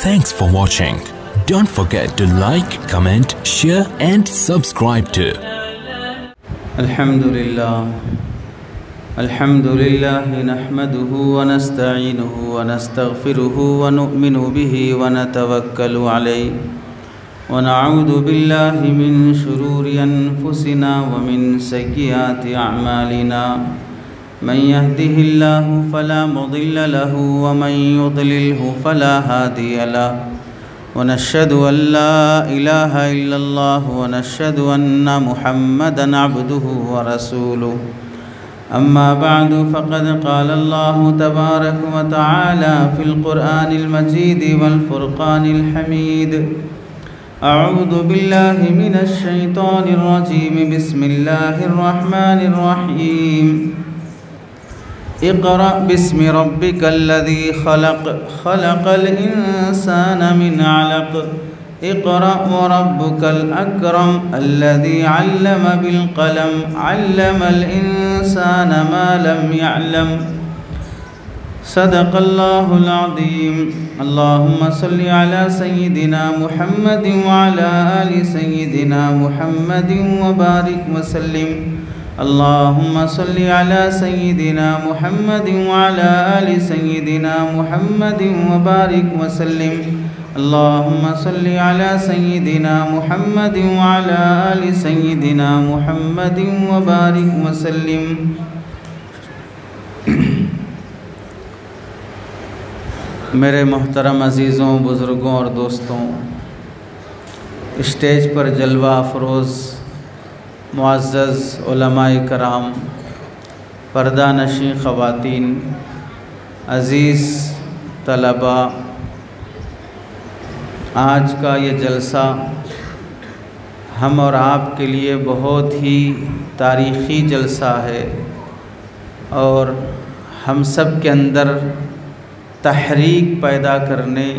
Thanks for watching. Don't forget to like, comment, share and subscribe to Alhamdulillah nahmaduhu wa nasta'inuhu wa nastaghfiruhu wa nu'minu bihi wa natawakkalu alayhi wa na'udhu billahi min shururi anfusina wa min sayyiati a'malina man yahdihillahu fala mudilla lahu wa man yudlilhu fala hadiya lahu wa nashhadu an la ilaha illallah wa nashhadu anna Muhammadan abduhu wa rasuluhu. أما بعد فقد قال الله تبارك وتعالى في القرآن المجيد والفرقان الحميد أعوذ بالله من الشيطان الرجيم بسم الله الرحمن الرحيم اقرأ باسم ربك الذي خلق الإنسان من علق اقرأ وربك الأكرم الذي علم بالقلم علم الإنسان ما لم يعلم صدق الله العظيم. اللهم صل على سيدنا محمد وعلى آل سيدنا محمد وبارك وسلم. اللهم صل على سيدنا محمد وعلى آل سيدنا محمد وبارك وسلم. اللهم صل على سيدنا محمد وعلى آل سيدنا محمد وبارك وسلم. میرے محترم عزیزوں، بزرگوں اور دوستوں، اسٹیج پر جلوہ افروز معزز علماء کرام، پردہ نشین خواتین، عزیز طلباء، آج کا یہ جلسہ ہم اور آپ کے لیے بہت ہی تاریخی جلسہ ہے اور ہم سب کے اندر تحریک پیدا کرنے،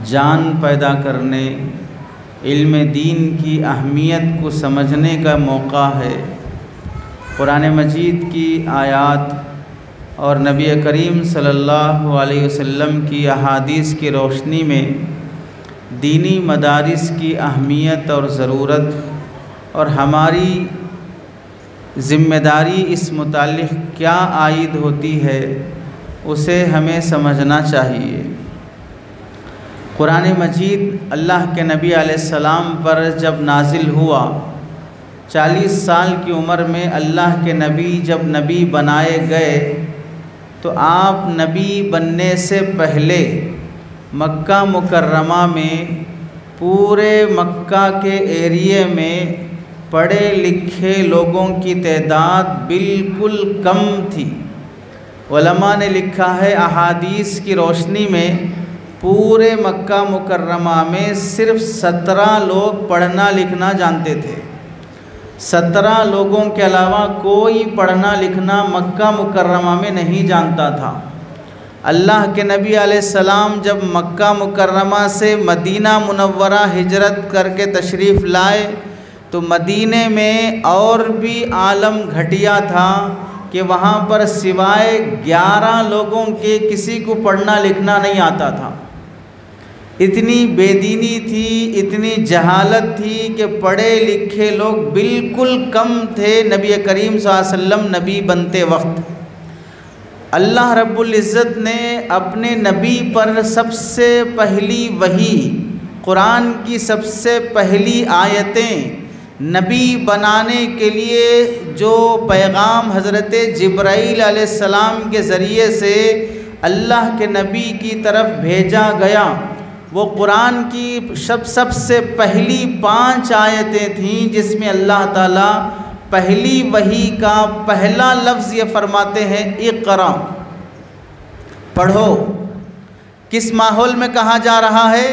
جان پیدا کرنے، علم دین کی اہمیت کو سمجھنے کا موقع ہے. قرآن مجید کی آیات اور نبی کریم صلی اللہ علیہ وسلم کی احادیث کی روشنی میں دینی مدارس کی اہمیت اور ضرورت اور ہماری ذمہ داری اس متعلق کیا عائد ہوتی ہے اسے ہمیں سمجھنا چاہیے. قرآن مجید اللہ کے نبی علیہ السلام پر جب نازل ہوا، 40 سال کی عمر میں اللہ کے نبی جب نبی بنائے گئے تو آپ نبی بننے سے پہلے مکہ مکرمہ میں پورے مکہ کے ایریے میں پڑھے لکھے لوگوں کی تعداد بالکل کم تھی. علماء نے لکھا ہے احادیث کی روشنی میں پورے مکہ مکرمہ میں صرف 17 لوگ پڑھنا لکھنا جانتے تھے. 17 لوگوں کے علاوہ کوئی پڑھنا لکھنا مکہ مکرمہ میں نہیں جانتا تھا. اللہ کے نبی علیہ السلام جب مکہ مکرمہ سے مدینہ منورہ ہجرت کر کے تشریف لائے تو مدینے میں اور بھی عالم گھٹیا تھا کہ وہاں پر سوائے 11 لوگوں کے کسی کو پڑھنا لکھنا نہیں آتا تھا. اتنی بے دینی تھی، اتنی جہالت تھی کہ پڑھے لکھے لوگ بالکل کم تھے نبی کریم صلی اللہ علیہ وسلم نبی بنتے وقت. اللہ رب العزت نے اپنے نبی پر سب سے پہلی وحی، قرآن کی سب سے پہلی آیتیں نبی بنانے کے لیے جو پیغام حضرت جبرائیل علیہ السلام کے ذریعے سے اللہ کے نبی کی طرف بھیجا گیا، وہ قرآن کی سب سے پہلی 5 آیتیں تھیں جس میں اللہ تعالیٰ پہلی وحی کا پہلا لفظ یہ فرماتے ہیں اقرا، پڑھو. کس ماحول میں کہا جا رہا ہے؟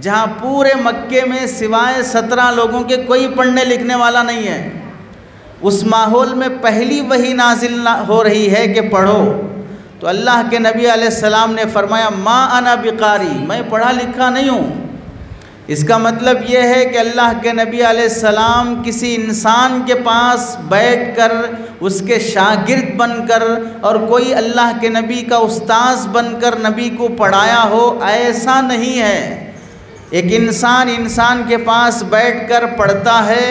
جہاں پورے مکے میں سوائے 17 لوگوں کے کوئی پڑھنے لکھنے والا نہیں ہے. اس ماحول میں پہلی وحی نازل ہو رہی ہے کہ پڑھو. تو اللہ کے نبی علیہ السلام نے فرمایا ما انا بقاری، میں پڑھا لکھا نہیں ہوں، اس کا مطلب یہ ہے کہ اللہ کے نبی علیہ السلام کسی انسان کے پاس بیٹھ کر اس کے شاگرد بن کر اور کوئی اللہ کے نبی کا استاذ بن کر نبی کو پڑھایا ہو، ایسا نہیں ہے۔ ایک انسان کے پاس بیٹھ کر پڑھتا ہے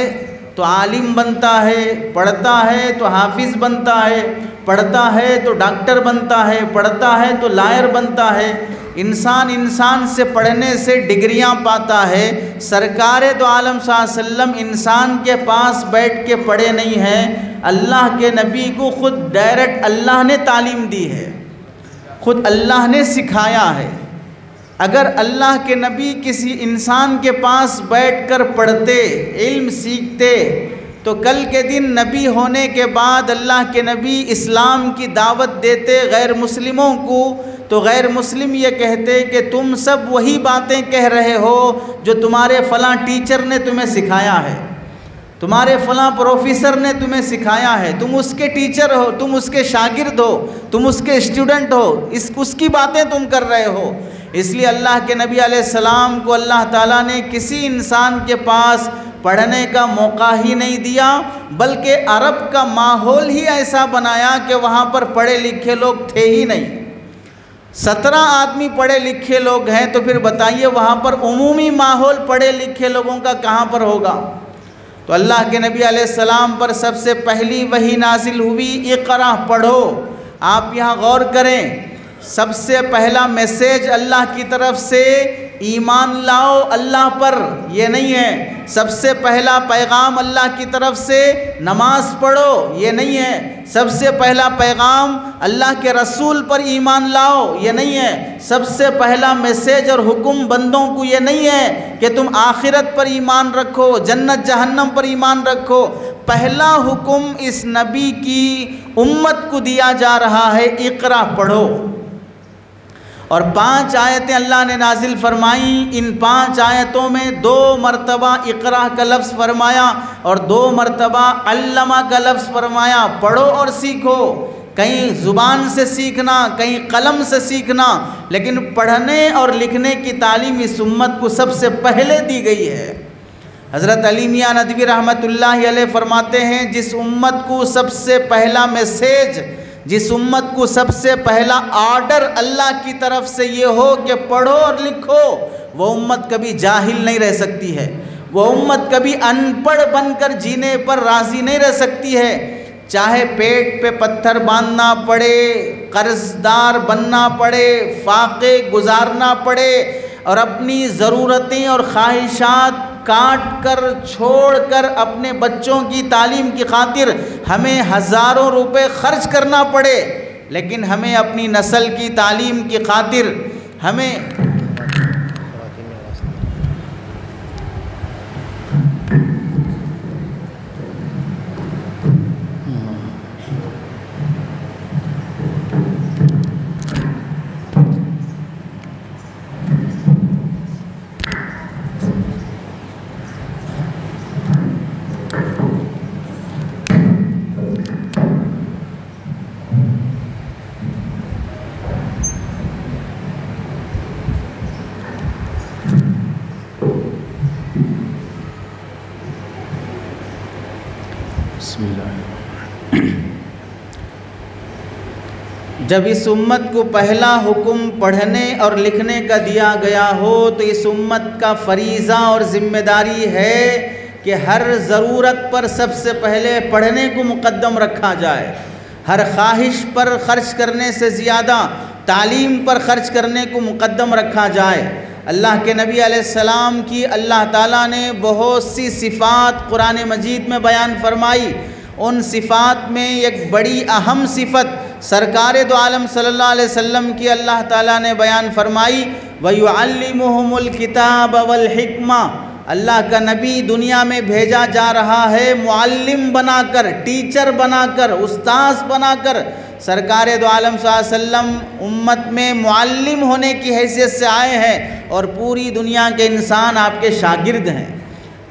تو عالم بنتا ہے، پڑھتا ہے تو حافظ بنتا ہے، پڑھتا ہے تو ڈاکٹر بنتا ہے، پڑھتا ہے تو لائر بنتا ہے۔ انسان سے پڑھنے سے ڈگریاں پاتا ہے۔ سرکار دو عالم صلی اللہ علیہ وسلم انسان کے پاس بیٹھ کے پڑھے نہیں ہیں، اللہ کے نبی کو خود ڈائریکٹ اللہ نے تعلیم دی ہے، خود اللہ نے سکھایا ہے۔ اگر اللہ کے نبی کسی انسان کے پاس بیٹھ کر پڑھتے، علم سیکھتے، تو کل کے دن نبی ہونے کے بعد اللہ کے نبی اسلام کی دعوت دیتے غیر مسلموں کو، تو غیر مسلم یہ کہتے کہ تم سب وہی باتیں کہہ رہے ہو جو تمہارے فلاں ٹیچر نے تمہیں سکھایا ہے، تمہارے فلاں پروفیسر نے تمہیں سکھایا ہے، تم اس کے ٹیچر ہو، تم اس کے شاگرد ہو، تم اس کے اسٹوڈنٹ ہو، اس کی باتیں تم کر رہے ہو۔ اس لیے اللہ کے نبی علیہ السلام کو اللہ تعالیٰ نے کسی انسان کے پاس پڑھنے کا موقع ہی نہیں دیا، بلکہ عرب کا ماحول ہی ایسا بنایا کہ وہاں پر پڑھے لکھے لوگ تھے ہی نہیں۔ 17 آدمی پڑھے لکھے لوگ ہیں تو پھر بتائیے وہاں پر عمومی ماحول پڑھے لکھے لوگوں کا کہاں پر ہوگا؟ تو اللہ کے نبی علیہ السلام پر سب سے پہلی وحی نازل ہوئی، اقرا، پڑھو۔ آپ یہاں غور کریں، سب سے پہلا میسیج اللہ کی طرف سے ایمان لاؤ اللہ پر، یہ نہیں ہے۔ سب سے پہلا پیغام اللہ کی طرف سے نماز پڑھو، یہ نہیں ہے۔ سب سے پہلا پیغام اللہ کے رسول پر ایمان لاؤ، یہ نہیں ہے۔ سب سے پہلا میسیج اور حکم بندوں کو یہ نہیں ہے کہ تم آخرت پر ایمان رکھو، جنت جہنم پر ایمان رکھو۔ پہلا حکم اس نبی کی امت کو دیا جا رہا ہے، اقرا، پڑھو۔ اور 5 آیتیں اللہ نے نازل فرمائیں، ان 5 آیتوں میں 2 مرتبہ اقرا کا لفظ فرمایا اور 2 مرتبہ علمہ کا لفظ فرمایا۔ پڑھو اور سیکھو، کہیں زبان سے سیکھنا، کہیں قلم سے سیکھنا، لیکن پڑھنے اور لکھنے کی تعلیم اس امت کو سب سے پہلے دی گئی ہے۔ حضرت علی میاں ندوی رحمۃ اللہ علیہ فرماتے ہیں، جس امت کو سب سے پہلا میسیج، جس امت کو سب سے پہلا آرڈر اللہ کی طرف سے یہ ہو کہ پڑھو اور لکھو، وہ امت کبھی جاہل نہیں رہ سکتی ہے، وہ امت کبھی ان پڑھ بن کر جینے پر راضی نہیں رہ سکتی ہے۔ چاہے پیٹ پہ پتھر باندھنا پڑے، قرض دار بننا پڑے، فاقے گزارنا پڑے، اور اپنی ضرورتیں اور خواہشات کاٹ کر چھوڑ کر اپنے بچوں کی تعلیم کی خاطر ہمیں ہزاروں روپے خرچ کرنا پڑے، لیکن ہمیں اپنی نسل کی تعلیم کی خاطر ہمیں جب اس امت کو پہلا حکم پڑھنے اور لکھنے کا دیا گیا ہو تو اس امت کا فریضہ اور ذمہ داری ہے کہ ہر ضرورت پر سب سے پہلے پڑھنے کو مقدم رکھا جائے، ہر خواہش پر خرچ کرنے سے زیادہ تعلیم پر خرچ کرنے کو مقدم رکھا جائے۔ اللہ کے نبی علیہ السلام کی اللہ تعالیٰ نے بہت سی صفات قرآن مجید میں بیان فرمائی، ان صفات میں ایک بڑی اہم صفت سرکار دو عالم صلی اللہ علیہ وسلم کی اللہ تعالیٰ نے بیان فرمائی، وَيُعَلِّمُهُمُ الْكِتَابَ وَالْحِكْمَةَ۔ اللہ کا نبی دنیا میں بھیجا جا رہا ہے معلم بنا کر، ٹیچر بنا کر، استاذ بنا کر۔ سرکار دو عالم صلی اللہ علیہ وسلم امت میں معلم ہونے کی حیثیت سے آئے ہیں، اور پوری دنیا کے انسان آپ کے شاگرد ہیں۔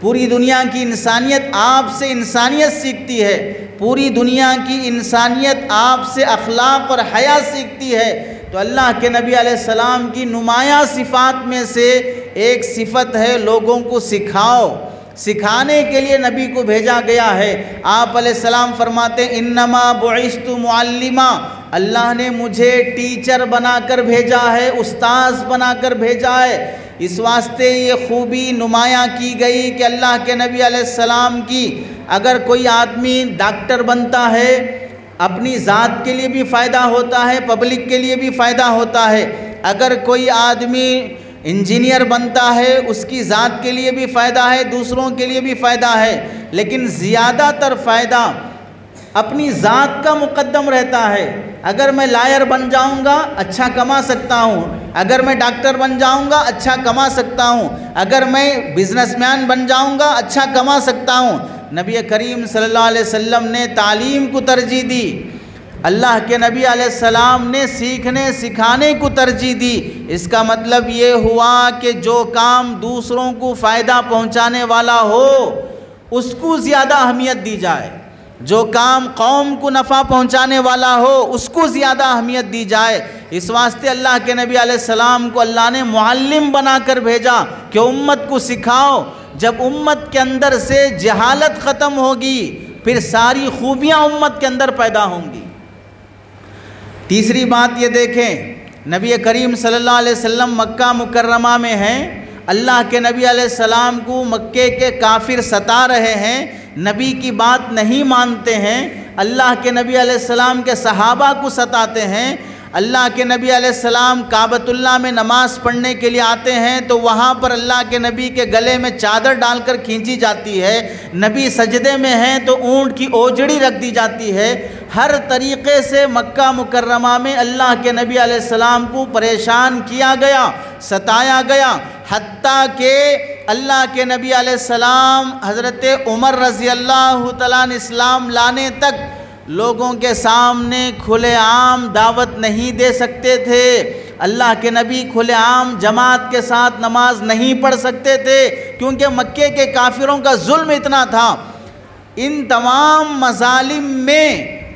پوری دنیا کی انسانیت آپ سے انسانیت سیکھتی ہے، پوری دنیا کی انسانیت آپ سے اخلاق اور حیا سیکھتی ہے۔ تو اللہ کے نبی علیہ السلام کی نمایاں صفات میں سے ایک صفت ہے لوگوں کو سکھاؤ، سکھانے کے لیے نبی کو بھیجا گیا ہے۔ آپ علیہ السلام فرماتے ہیں انما بعثت معلما، اللہ نے مجھے ٹیچر بنا کر بھیجا ہے، استاذ بنا کر بھیجا ہے۔ اس واسطے یہ خوبی نمایاں کی گئی کہ اللہ کے نبی علیہ السلام کی اگر کوئی آدمی ڈاکٹر بنتا ہے اپنی ذات کے لیے بھی فائدہ ہوتا ہے، پبلک کے لیے بھی فائدہ ہوتا ہے۔ اگر کوئی آدمی انجینئر بنتا ہے اس کی ذات کے لیے بھی فائدہ ہے، دوسروں کے لیے بھی فائدہ ہے، لیکن زیادہ تر فائدہ اپنی ذات کا مقدم رہتا ہے۔ اگر میں لائر بن جاؤں گا اچھا کما سکتا ہوں، اگر میں ڈاکٹر بن جاؤں گا اچھا کما سکتا ہوں، اگر میں بزنس مین بن جاؤں گا اچھا کما سکتا ہوں۔ نبی کریم صلی اللہ علیہ وسلم نے تعلیم کو ترجیح دی، اللہ کے نبی علیہ السلام نے سیکھنے سکھانے کو ترجیح دی۔ اس کا مطلب یہ ہوا کہ جو کام دوسروں کو فائدہ پہنچانے والا ہو اس کو زیادہ اہمیت دی جائے، جو کام قوم کو نفع پہنچانے والا ہو اس کو زیادہ اہمیت دی جائے۔ اس واسطے اللہ کے نبی علیہ السلام کو اللہ نے معلم بنا کر بھیجا کہ امت کو سکھاؤ۔ جب امت کے اندر سے جہالت ختم ہوگی پھر ساری خوبیاں امت کے اندر پیدا ہوں گی۔ تیسری بات یہ دیکھیں، نبی کریم صلی اللہ علیہ وسلم مکہ مکرمہ میں ہیں، اللہ کے نبی علیہ السلام کو مکے کے کافر ستا رہے ہیں، نبی کی بات نہیں مانتے ہیں، اللہ کے نبی علیہ السلام کے صحابہ کو ستاتے ہیں۔ اللہ کے نبی علیہ السلام کعبۃ اللہ میں نماز پڑھنے کے لیے آتے ہیں تو وہاں پر اللہ کے نبی کے گلے میں چادر ڈال کر کھینچی جاتی ہے، نبی سجدے میں ہیں تو اونٹ کی اوجڑی رکھ دی جاتی ہے۔ ہر طریقے سے مکہ مکرمہ میں اللہ کے نبی علیہ السلام کو پریشان کیا گیا، ستایا گیا، حتیٰ کہ اللہ کے نبی علیہ السلام حضرت عمر رضی اللہ تعالیٰ عنہ اسلام لانے تک لوگوں کے سامنے کھلے عام دعوت نہیں دے سکتے تھے۔ اللہ کے نبی کھلے عام جماعت کے ساتھ نماز نہیں پڑھ سکتے تھے کیونکہ مکے کے کافروں کا ظلم اتنا تھا۔ ان تمام مظالم میں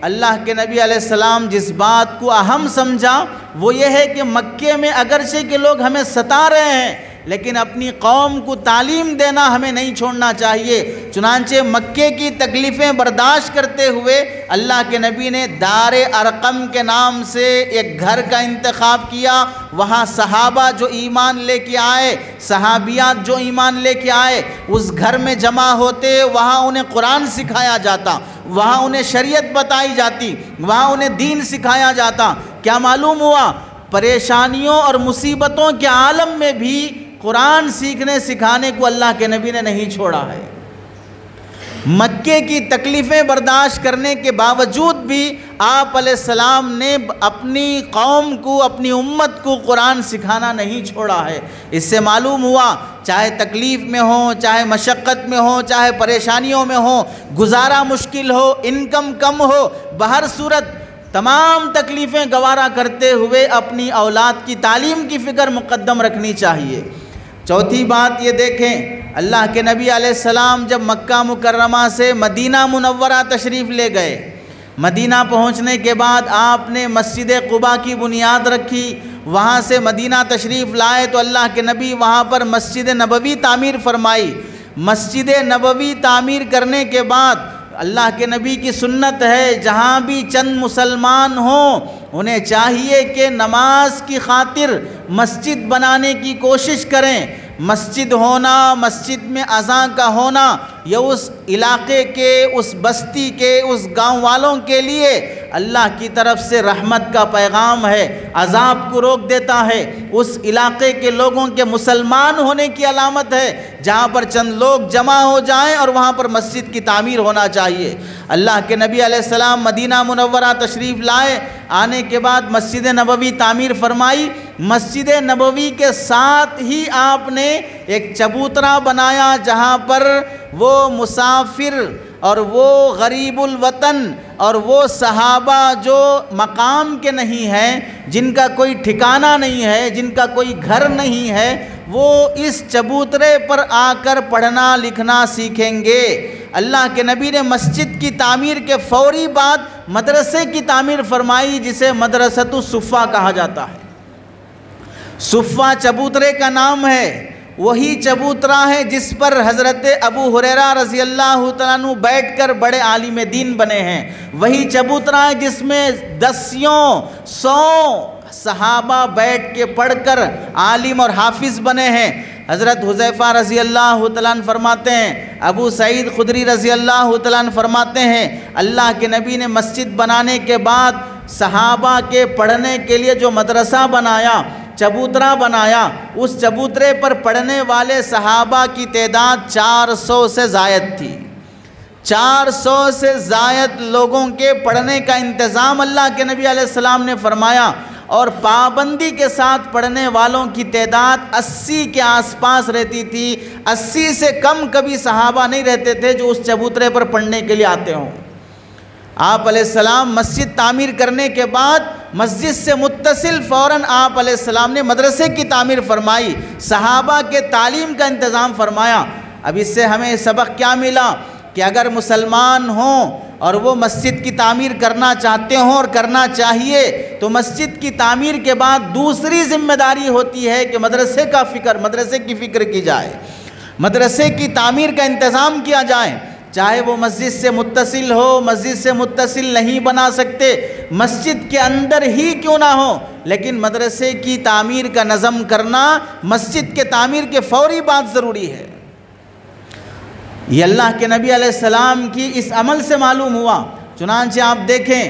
اللہ کے نبی علیہ السلام جس بات کو اہم سمجھا وہ یہ ہے کہ مکے میں اگرچہ کہ لوگ ہمیں ستا رہے ہیں لیکن اپنی قوم کو تعلیم دینا ہمیں نہیں چھوڑنا چاہیے۔ چنانچہ مکے کی تکلیفیں برداشت کرتے ہوئے اللہ کے نبی نے دار ارقم کے نام سے ایک گھر کا انتخاب کیا، وہاں صحابہ جو ایمان لے کے آئے، صحابیات جو ایمان لے کے آئے اس گھر میں جمع ہوتے، وہاں انہیں قرآن سکھایا جاتا، وہاں انہیں شریعت بتائی جاتی، وہاں انہیں دین سکھایا جاتا۔ کیا معلوم ہوا؟ پریشانیوں اور مصیبتوں کے عالم میں بھی قرآن سیکھنے سکھانے کو اللہ کے نبی نے نہیں چھوڑا ہے۔ مکے کی تکلیفیں برداشت کرنے کے باوجود بھی آپ علیہ السلام نے اپنی قوم کو، اپنی امت کو قرآن سکھانا نہیں چھوڑا ہے۔ اس سے معلوم ہوا چاہے تکلیف میں ہو، چاہے مشقت میں ہو، چاہے پریشانیوں میں ہو، گزارا مشکل ہو، انکم کم ہو، بہر صورت تمام تکلیفیں گوارا کرتے ہوئے اپنی اولاد کی تعلیم کی فکر مقدم رکھنی چاہیے۔ چوتھی بات یہ دیکھیں، اللہ کے نبی علیہ السلام جب مکہ مکرمہ سے مدینہ منورہ تشریف لے گئے، مدینہ پہنچنے کے بعد آپ نے مسجد قباء کی بنیاد رکھی، وہاں سے مدینہ تشریف لائے تو اللہ کے نبی وہاں پر مسجد نبوی تعمیر فرمائی۔ مسجد نبوی تعمیر کرنے کے بعد اللہ کے نبی کی سنت ہے جہاں بھی چند مسلمان ہوں انہیں چاہیے کہ نماز کی خاطر مسجد بنانے کی کوشش کریں۔ مسجد ہونا، مسجد میں اذان کا ہونا یہ اس علاقے کے، اس بستی کے، اس گاؤں والوں کے لیے اللہ کی طرف سے رحمت کا پیغام ہے، عذاب کو روک دیتا ہے، اس علاقے کے لوگوں کے مسلمان ہونے کی علامت ہے جہاں پر چند لوگ جمع ہو جائیں اور وہاں پر مسجد کی تعمیر ہونا چاہیے۔ اللہ کے نبی علیہ السلام مدینہ منورہ تشریف لائے، آنے کے بعد مسجد نبوی تعمیر فرمائی۔ مسجد نبوی کے ساتھ ہی آپ نے ایک چبوترا بنایا جہاں پر وہ مسافر اور وہ غریب الوطن اور وہ صحابہ جو مقام کے نہیں ہیں، جن کا کوئی ٹھکانہ نہیں ہے، جن کا کوئی گھر نہیں ہے، وہ اس چبوترے پر آ کر پڑھنا لکھنا سیکھیں گے۔ اللہ کے نبی نے مسجد کی تعمیر کے فوری بعد مدرسے کی تعمیر فرمائی جسے مدرسۃ الصفہ کہا جاتا ہے۔ صفہ چبوترے کا نام ہے۔ وہی چبوترا ہے جس پر حضرت ابو ہریرہ رضی اللہ تعالیٰ عنہ بیٹھ کر بڑے عالم دین بنے ہیں، وہی چبوترا ہے جس میں 100 صحابہ بیٹھ کے پڑھ کر عالم اور حافظ بنے ہیں۔ حضرت حذیفہ رضی اللہ تعالیٰ عنہ فرماتے ہیں، ابو سعید خدری رضی اللہ تعالیٰ عنہ فرماتے ہیں، اللہ کے نبی نے مسجد بنانے کے بعد صحابہ کے پڑھنے کے لیے جو مدرسہ بنایا، چبوترا بنایا، اس چبوترے پر پڑھنے والے صحابہ کی تعداد 400 سے زائد تھی۔ 400 سے زائد لوگوں کے پڑھنے کا انتظام اللہ کے نبی علیہ السلام نے فرمایا، اور پابندی کے ساتھ پڑھنے والوں کی تعداد 80 کے آس پاس رہتی تھی۔ 80 سے کم کبھی صحابہ نہیں رہتے تھے جو اس چبوترے پر پڑھنے کے لیے آتے ہوں۔ آپ علیہ السلام مسجد تعمیر کرنے کے بعد مسجد سے متصل فوراً آپ علیہ السلام نے مدرسے کی تعمیر فرمائی، صحابہ کے تعلیم کا انتظام فرمایا۔ اب اس سے ہمیں سبق کیا ملا کہ اگر مسلمان ہوں اور وہ مسجد کی تعمیر کرنا چاہتے ہوں اور کرنا چاہیے، تو مسجد کی تعمیر کے بعد دوسری ذمہ داری ہوتی ہے کہ مدرسے کی فکر کی جائے، مدرسے کی تعمیر کا انتظام کیا جائے، چاہے وہ مسجد سے متصل ہو، مسجد سے متصل نہیں بنا سکتے، مسجد کے اندر ہی کیوں نہ ہو، لیکن مدرسے کی تعمیر کا نظم کرنا مسجد کے تعمیر کے فوری بعد ضروری ہے۔ یہ اللہ کے نبی علیہ السلام کی اس عمل سے معلوم ہوا۔ چنانچہ آپ دیکھیں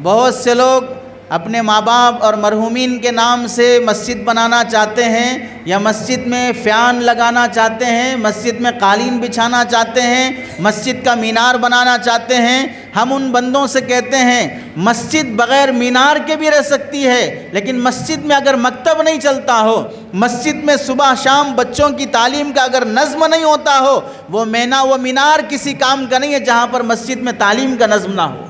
بہت سے لوگ اپنے ماں باپ اور مرحومین کے نام سے مسجد بنانا چاہتے ہیں، یا مسجد میں فیان لگانا چاہتے ہیں، مسجد میں قالین بچھانا چاہتے ہیں، مسجد کا مینار بنانا چاہتے ہیں۔ ہم ان بندوں سے کہتے ہیں مسجد بغیر مینار کے بھی رہ سکتی ہے، لیکن مسجد میں اگر مکتب نہیں چلتا ہو، مسجد میں صبح شام بچوں کی تعلیم کا اگر نظم نہیں ہوتا ہو، وہ مینار کسی کام کا نہیں ہے جہاں پر مسجد میں تعلیم کا نظم نہ ہو۔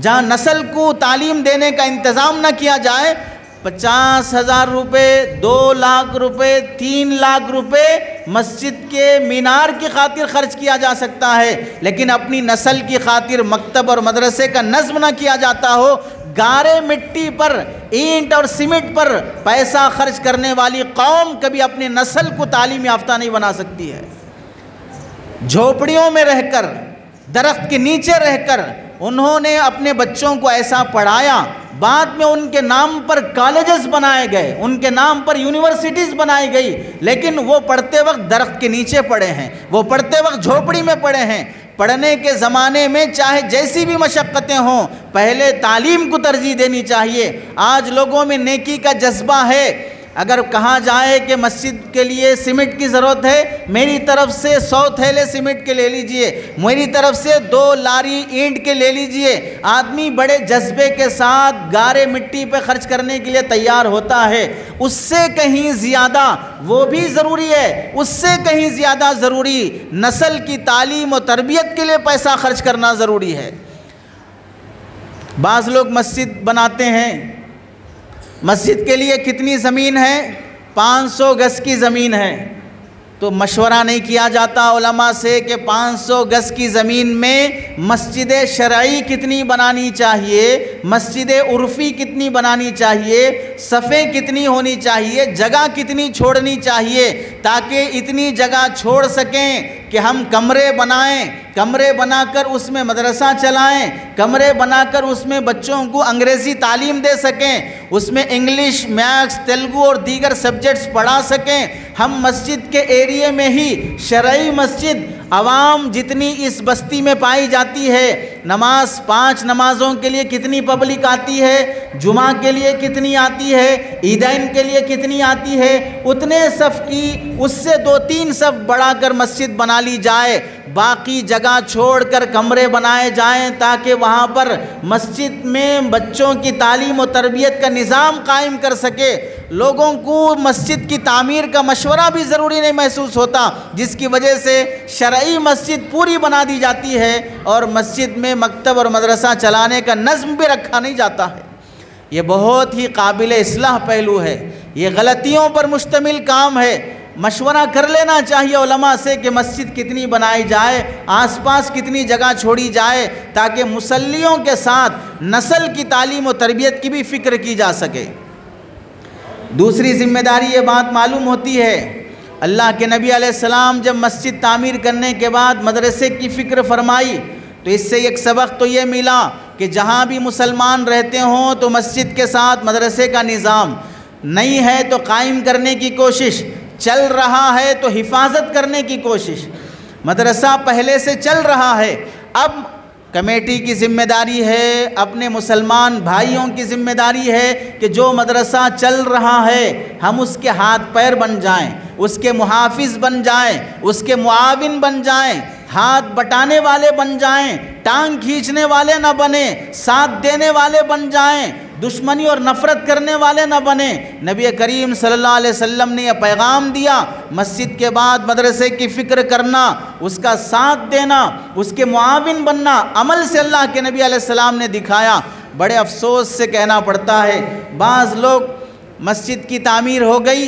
جہاں نسل کو تعلیم دینے کا انتظام نہ کیا جائے، 50,000 روپے، 2 لاکھ روپے، 3 لاکھ روپے مسجد کے مینار کی خاطر خرچ کیا جا سکتا ہے، لیکن اپنی نسل کی خاطر مکتب اور مدرسے کا نظم نہ کیا جاتا ہو، گارے مٹی پر، اینٹ اور سیمنٹ پر پیسہ خرچ کرنے والی قوم کبھی اپنی نسل کو تعلیم یافتہ نہیں بنا سکتی ہے۔ جھوپڑیوں میں رہ کر، درخت کے نیچے رہ کر انہوں نے اپنے بچوں کو ایسا پڑھایا، بعد میں ان کے نام پر کالجز بنائے گئے، ان کے نام پر یونیورسٹیز بنائی گئی، لیکن وہ پڑھتے وقت درخت کے نیچے پڑھے ہیں، وہ پڑھتے وقت جھوپڑی میں پڑھے ہیں۔ پڑھنے کے زمانے میں چاہے جیسی بھی مشقتیں ہوں، پہلے تعلیم کو ترجیح دینی چاہیے۔ آج لوگوں میں نیکی کا جذبہ ہے، اگر کہا جائے کہ مسجد کے لیے سیمنٹ کی ضرورت ہے، میری طرف سے 100 تھیلے سیمنٹ کے لے لیجئے، میری طرف سے 2 لاری اینٹ کے لے لیجئے، آدمی بڑے جذبے کے ساتھ گارے مٹی پہ خرچ کرنے کے لیے تیار ہوتا ہے۔ اس سے کہیں زیادہ وہ بھی ضروری ہے، اس سے کہیں زیادہ ضروری نسل کی تعلیم و تربیت کے لیے پیسہ خرچ کرنا ضروری ہے۔ بعض لوگ مسجد بناتے ہیں، مسجد کے لیے کتنی زمین ہے؟ 500 گز کی زمین ہے، تو مشورہ نہیں کیا جاتا علماء سے کہ 500 گز کی زمین میں مسجد شرعی کتنی بنانی چاہیے، مسجد عرفی کتنی بنانی چاہیے، صفیں کتنی ہونی چاہیے، جگہ کتنی چھوڑنی چاہیے، تاکہ اتنی جگہ چھوڑ سکیں کہ ہم کمرے بنائیں، کمرے بنا کر اس میں مدرسہ چلائیں، کمرے بنا کر اس میں بچوں کو انگریزی تعلیم دے سکیں، اس میں انگلش، میتھس، تیلگو اور دیگر سبجیکٹس پڑھا سکیں۔ ہم مسجد کے ایریے میں ہی شرعی مسجد، عوام جتنی اس بستی میں پائی جاتی ہے، نماز 5 نمازوں کے لیے کتنی پبلک آتی ہے، جمعہ کے لیے کتنی آتی ہے، عیدین کے لیے کتنی آتی ہے، اتنے صف کی اس سے 2-3 صف بڑھا کر مسجد بنا لی جائے، باقی جگہ چھوڑ کر کمرے بنائے جائیں، تاکہ وہاں پر مسجد میں بچوں کی تعلیم و تربیت کا نظام قائم کر سکے۔ لوگوں کو مسجد کی تعمیر کا مشورہ بھی ضروری نہیں محسوس ہوتا، جس کی وجہ سے شرعی مسجد پوری بنا دی جاتی ہے اور مسجد میں مکتب اور مدرسہ چلانے کا نظم بھی رکھا نہیں جاتا ہے۔ یہ بہت ہی قابل اصلاح پہلو ہے، یہ غلطیوں پر مشتمل کام ہے۔ مشورہ کر لینا چاہیے علماء سے کہ مسجد کتنی بنائی جائے، آس پاس کتنی جگہ چھوڑی جائے، تاکہ مصلیوں کے ساتھ نسل کی تعلیم و تربیت کی بھی فکر کی جا سکے۔ دوسری ذمہ داری یہ بات معلوم ہوتی ہے، اللہ کے نبی علیہ السلام جب مسجد تعمیر کرنے کے بعد مدرسے کی فکر فرمائی تو اس سے ایک سبق تو یہ ملا کہ جہاں بھی مسلمان رہتے ہوں تو مسجد کے ساتھ مدرسے کا نظام نہیں ہے تو قائم کرنے کی کوشش، چل رہا ہے تو حفاظت کرنے کی کوشش۔ مدرسہ پہلے سے چل رہا ہے، اب کمیٹی کی ذمہ داری ہے، اپنے مسلمان بھائیوں کی ذمہ داری ہے کہ جو مدرسہ چل رہا ہے ہم اس کے ہاتھ پیر بن جائیں، اس کے محافظ بن جائیں، اس کے معاون بن جائیں، ہاتھ بٹانے والے بن جائیں، ٹانگ کھینچنے والے نہ بنیں، ساتھ دینے والے بن جائیں، دشمنی اور نفرت کرنے والے نہ بنیں۔ نبی کریم صلی اللہ علیہ وسلم نے یہ پیغام دیا، مسجد کے بعد مدرسے کی فکر کرنا، اس کا ساتھ دینا، اس کے معاون بننا، عمل سے اللہ کے نبی علیہ السلام نے دکھایا۔ بڑے افسوس سے کہنا پڑتا ہے بعض لوگ مسجد کی تعمیر ہو گئی،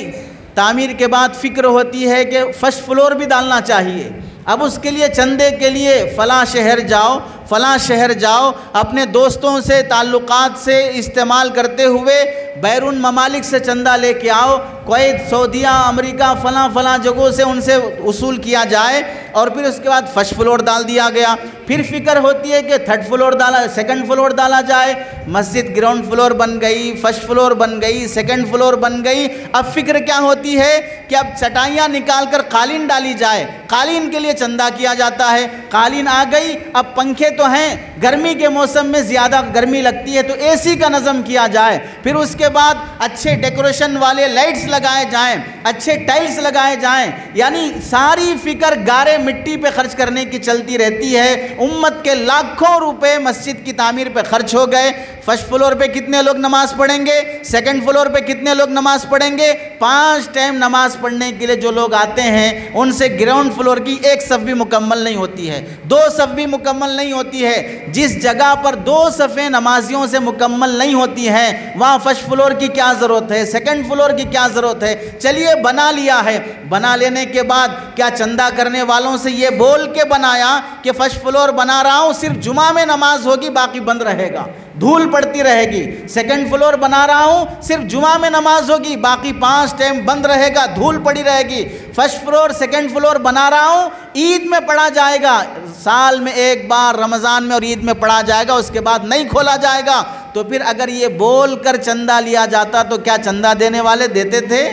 تعمیر کے بعد فکر ہوتی ہے کہ فرسٹ فلور بھی ڈالنا چاہیے، اب اس کے لیے چندے کے لیے فلاں شہر جاؤ، فلاں شہر جاؤ، اپنے دوستوں سے تعلقات سے استعمال کرتے ہوئے بیرون ممالک سے چندہ لے کے آؤ، کویت، سعودیہ، امریکہ، فلاں جگہوں سے ان سے وصول کیا جائے، اور پھر اس کے بعد فرسٹ فلور ڈال دیا گیا۔ پھر فکر ہوتی ہے کہ تھرڈ فلور ڈالا، سیکنڈ فلور ڈالا جائے، مسجد گراؤنڈ فلور بن گئی، فرسٹ فلور بن گئی، سیکنڈ فلور بن گئی۔ اب فکر کیا ہوتی ہے کہ اب چٹائیاں نکال کر قالین ڈالی جائے، قالین کے لیے چندہ کیا جاتا ہے، قالین آ گئی، اب پنکھے تو ہیں، گرمی کے موسم میں زیادہ گرمی لگتی ہے تو اے سی کا نظم کیا جائے، پھر اس کے بعد اچھے ڈیکوریشن والے لائٹس لگائے جائیں، اچھے ٹائلز لگائے جائیں، یعنی ساری فکر گارے مٹی پہ خرچ کرنے کی چلتی رہتی ہے۔ امت کے لاکھوں روپے مسجد کی تعمیر پہ خرچ ہو گئے۔ فرسٹ فلور پہ کتنے لوگ نماز پڑھیں گے؟ سیکنڈ فلور پہ کتنے لوگ نماز پڑھیں گے؟ 5 ٹائم نماز پڑھنے کے لیے جو لوگ آتے ہیں ان سے گراؤنڈ فلور کی ایک صف بھی مکمل نہیں ہوتی ہے، 2 صف بھی مکمل نہیں ہوتی ہے۔ جس جگہ پر 2 صفیں نمازیوں سے مکمل نہیں ہوتی ہیں وہاں فرسٹ فلور کی کیا ضرورت ہے، سیکنڈ فلور کی کیا ضرورت ہے؟ چلیے بنا لیا ہے، بنا لینے کے بعد کیا چندہ کرنے والوں سے یہ بول کے بنایا کہ فرسٹ فلور بنا رہا ہوں، صرف جمعہ میں نماز ہوگی باقی بند رہے گا، دھول پڑتی رہے گی؟ سیکنڈ فلور بنا رہا ہوں، صرف جمعہ میں نماز ہوگی باقی 5 ٹائم بند رہے گا، دھول پڑی رہے گی۔ فرسٹ فلور، سیکنڈ فلور بنا رہا ہوں، عید میں پڑھا جائے گا، سال میں ایک بار رمضان میں اور عید میں پڑھا جائے گا، اس کے بعد نہیں کھولا جائے گا۔ تو پھر اگر یہ بول کر چندہ لیا جاتا تو کیا چندہ دینے والے دیتے تھے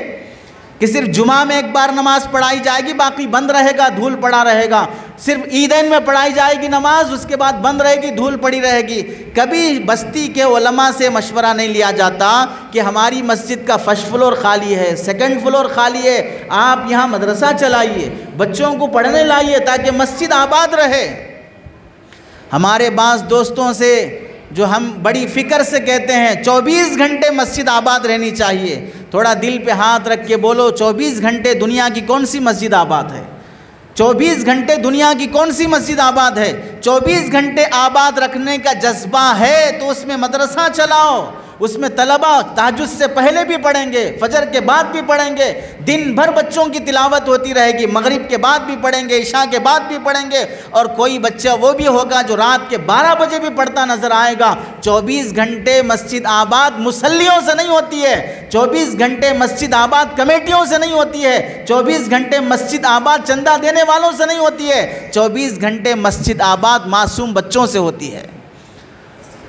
کہ صرف جمعہ میں ایک بار نماز پڑھائی جائے گی باقی بند رہے گا، دھول پڑا رہے گا؟ صرف عیدین میں پڑھائی جائے گی نماز، اس کے بعد بند رہے گی، دھول پڑی رہے گی۔ کبھی بستی کے علماء سے مشورہ نہیں لیا جاتا کہ ہماری مسجد کا فرسٹ فلور خالی ہے، سیکنڈ فلور خالی ہے، آپ یہاں مدرسہ چلائیے، بچوں کو پڑھنے لائیے تاکہ مسجد آباد رہے۔ ہمارے بعض دوستوں سے جو ہم بڑی فکر سے کہتے ہیں 24 گھنٹے مسجد آباد رہنی چاہیے، تھوڑا دل پہ ہاتھ رکھ کے بولو 24 گھنٹے دنیا کی کون سی مسجد آباد ہے؟ 24 گھنٹے دنیا کی کون سی مسجد آباد ہے؟ 24 گھنٹے آباد رکھنے کا جذبہ ہے تو اس میں مدرسہ چلاؤ، اس میں طلبہ تہجد سے پہلے بھی پڑھیں گے، فجر کے بعد بھی پڑھیں گے، دن بھر بچوں کی تلاوت ہوتی رہے گی، مغرب کے بعد بھی پڑھیں گے، عشاء کے بعد بھی پڑھیں گے، اور کوئی بچہ وہ بھی ہوگا جو رات کے 12 بجے بھی پڑھتا نظر آئے گا۔ 24 گھنٹے مسجد آباد مصلیوں سے نہیں ہوتی ہے، 24 گھنٹے مسجد آباد کمیٹیوں سے نہیں ہوتی ہے، 24 گھنٹے مسجد آباد چندہ دینے والوں سے نہیں ہوتی ہے، 24 گھنٹے مسجد آباد معصوم بچوں سے ہوتی ہے،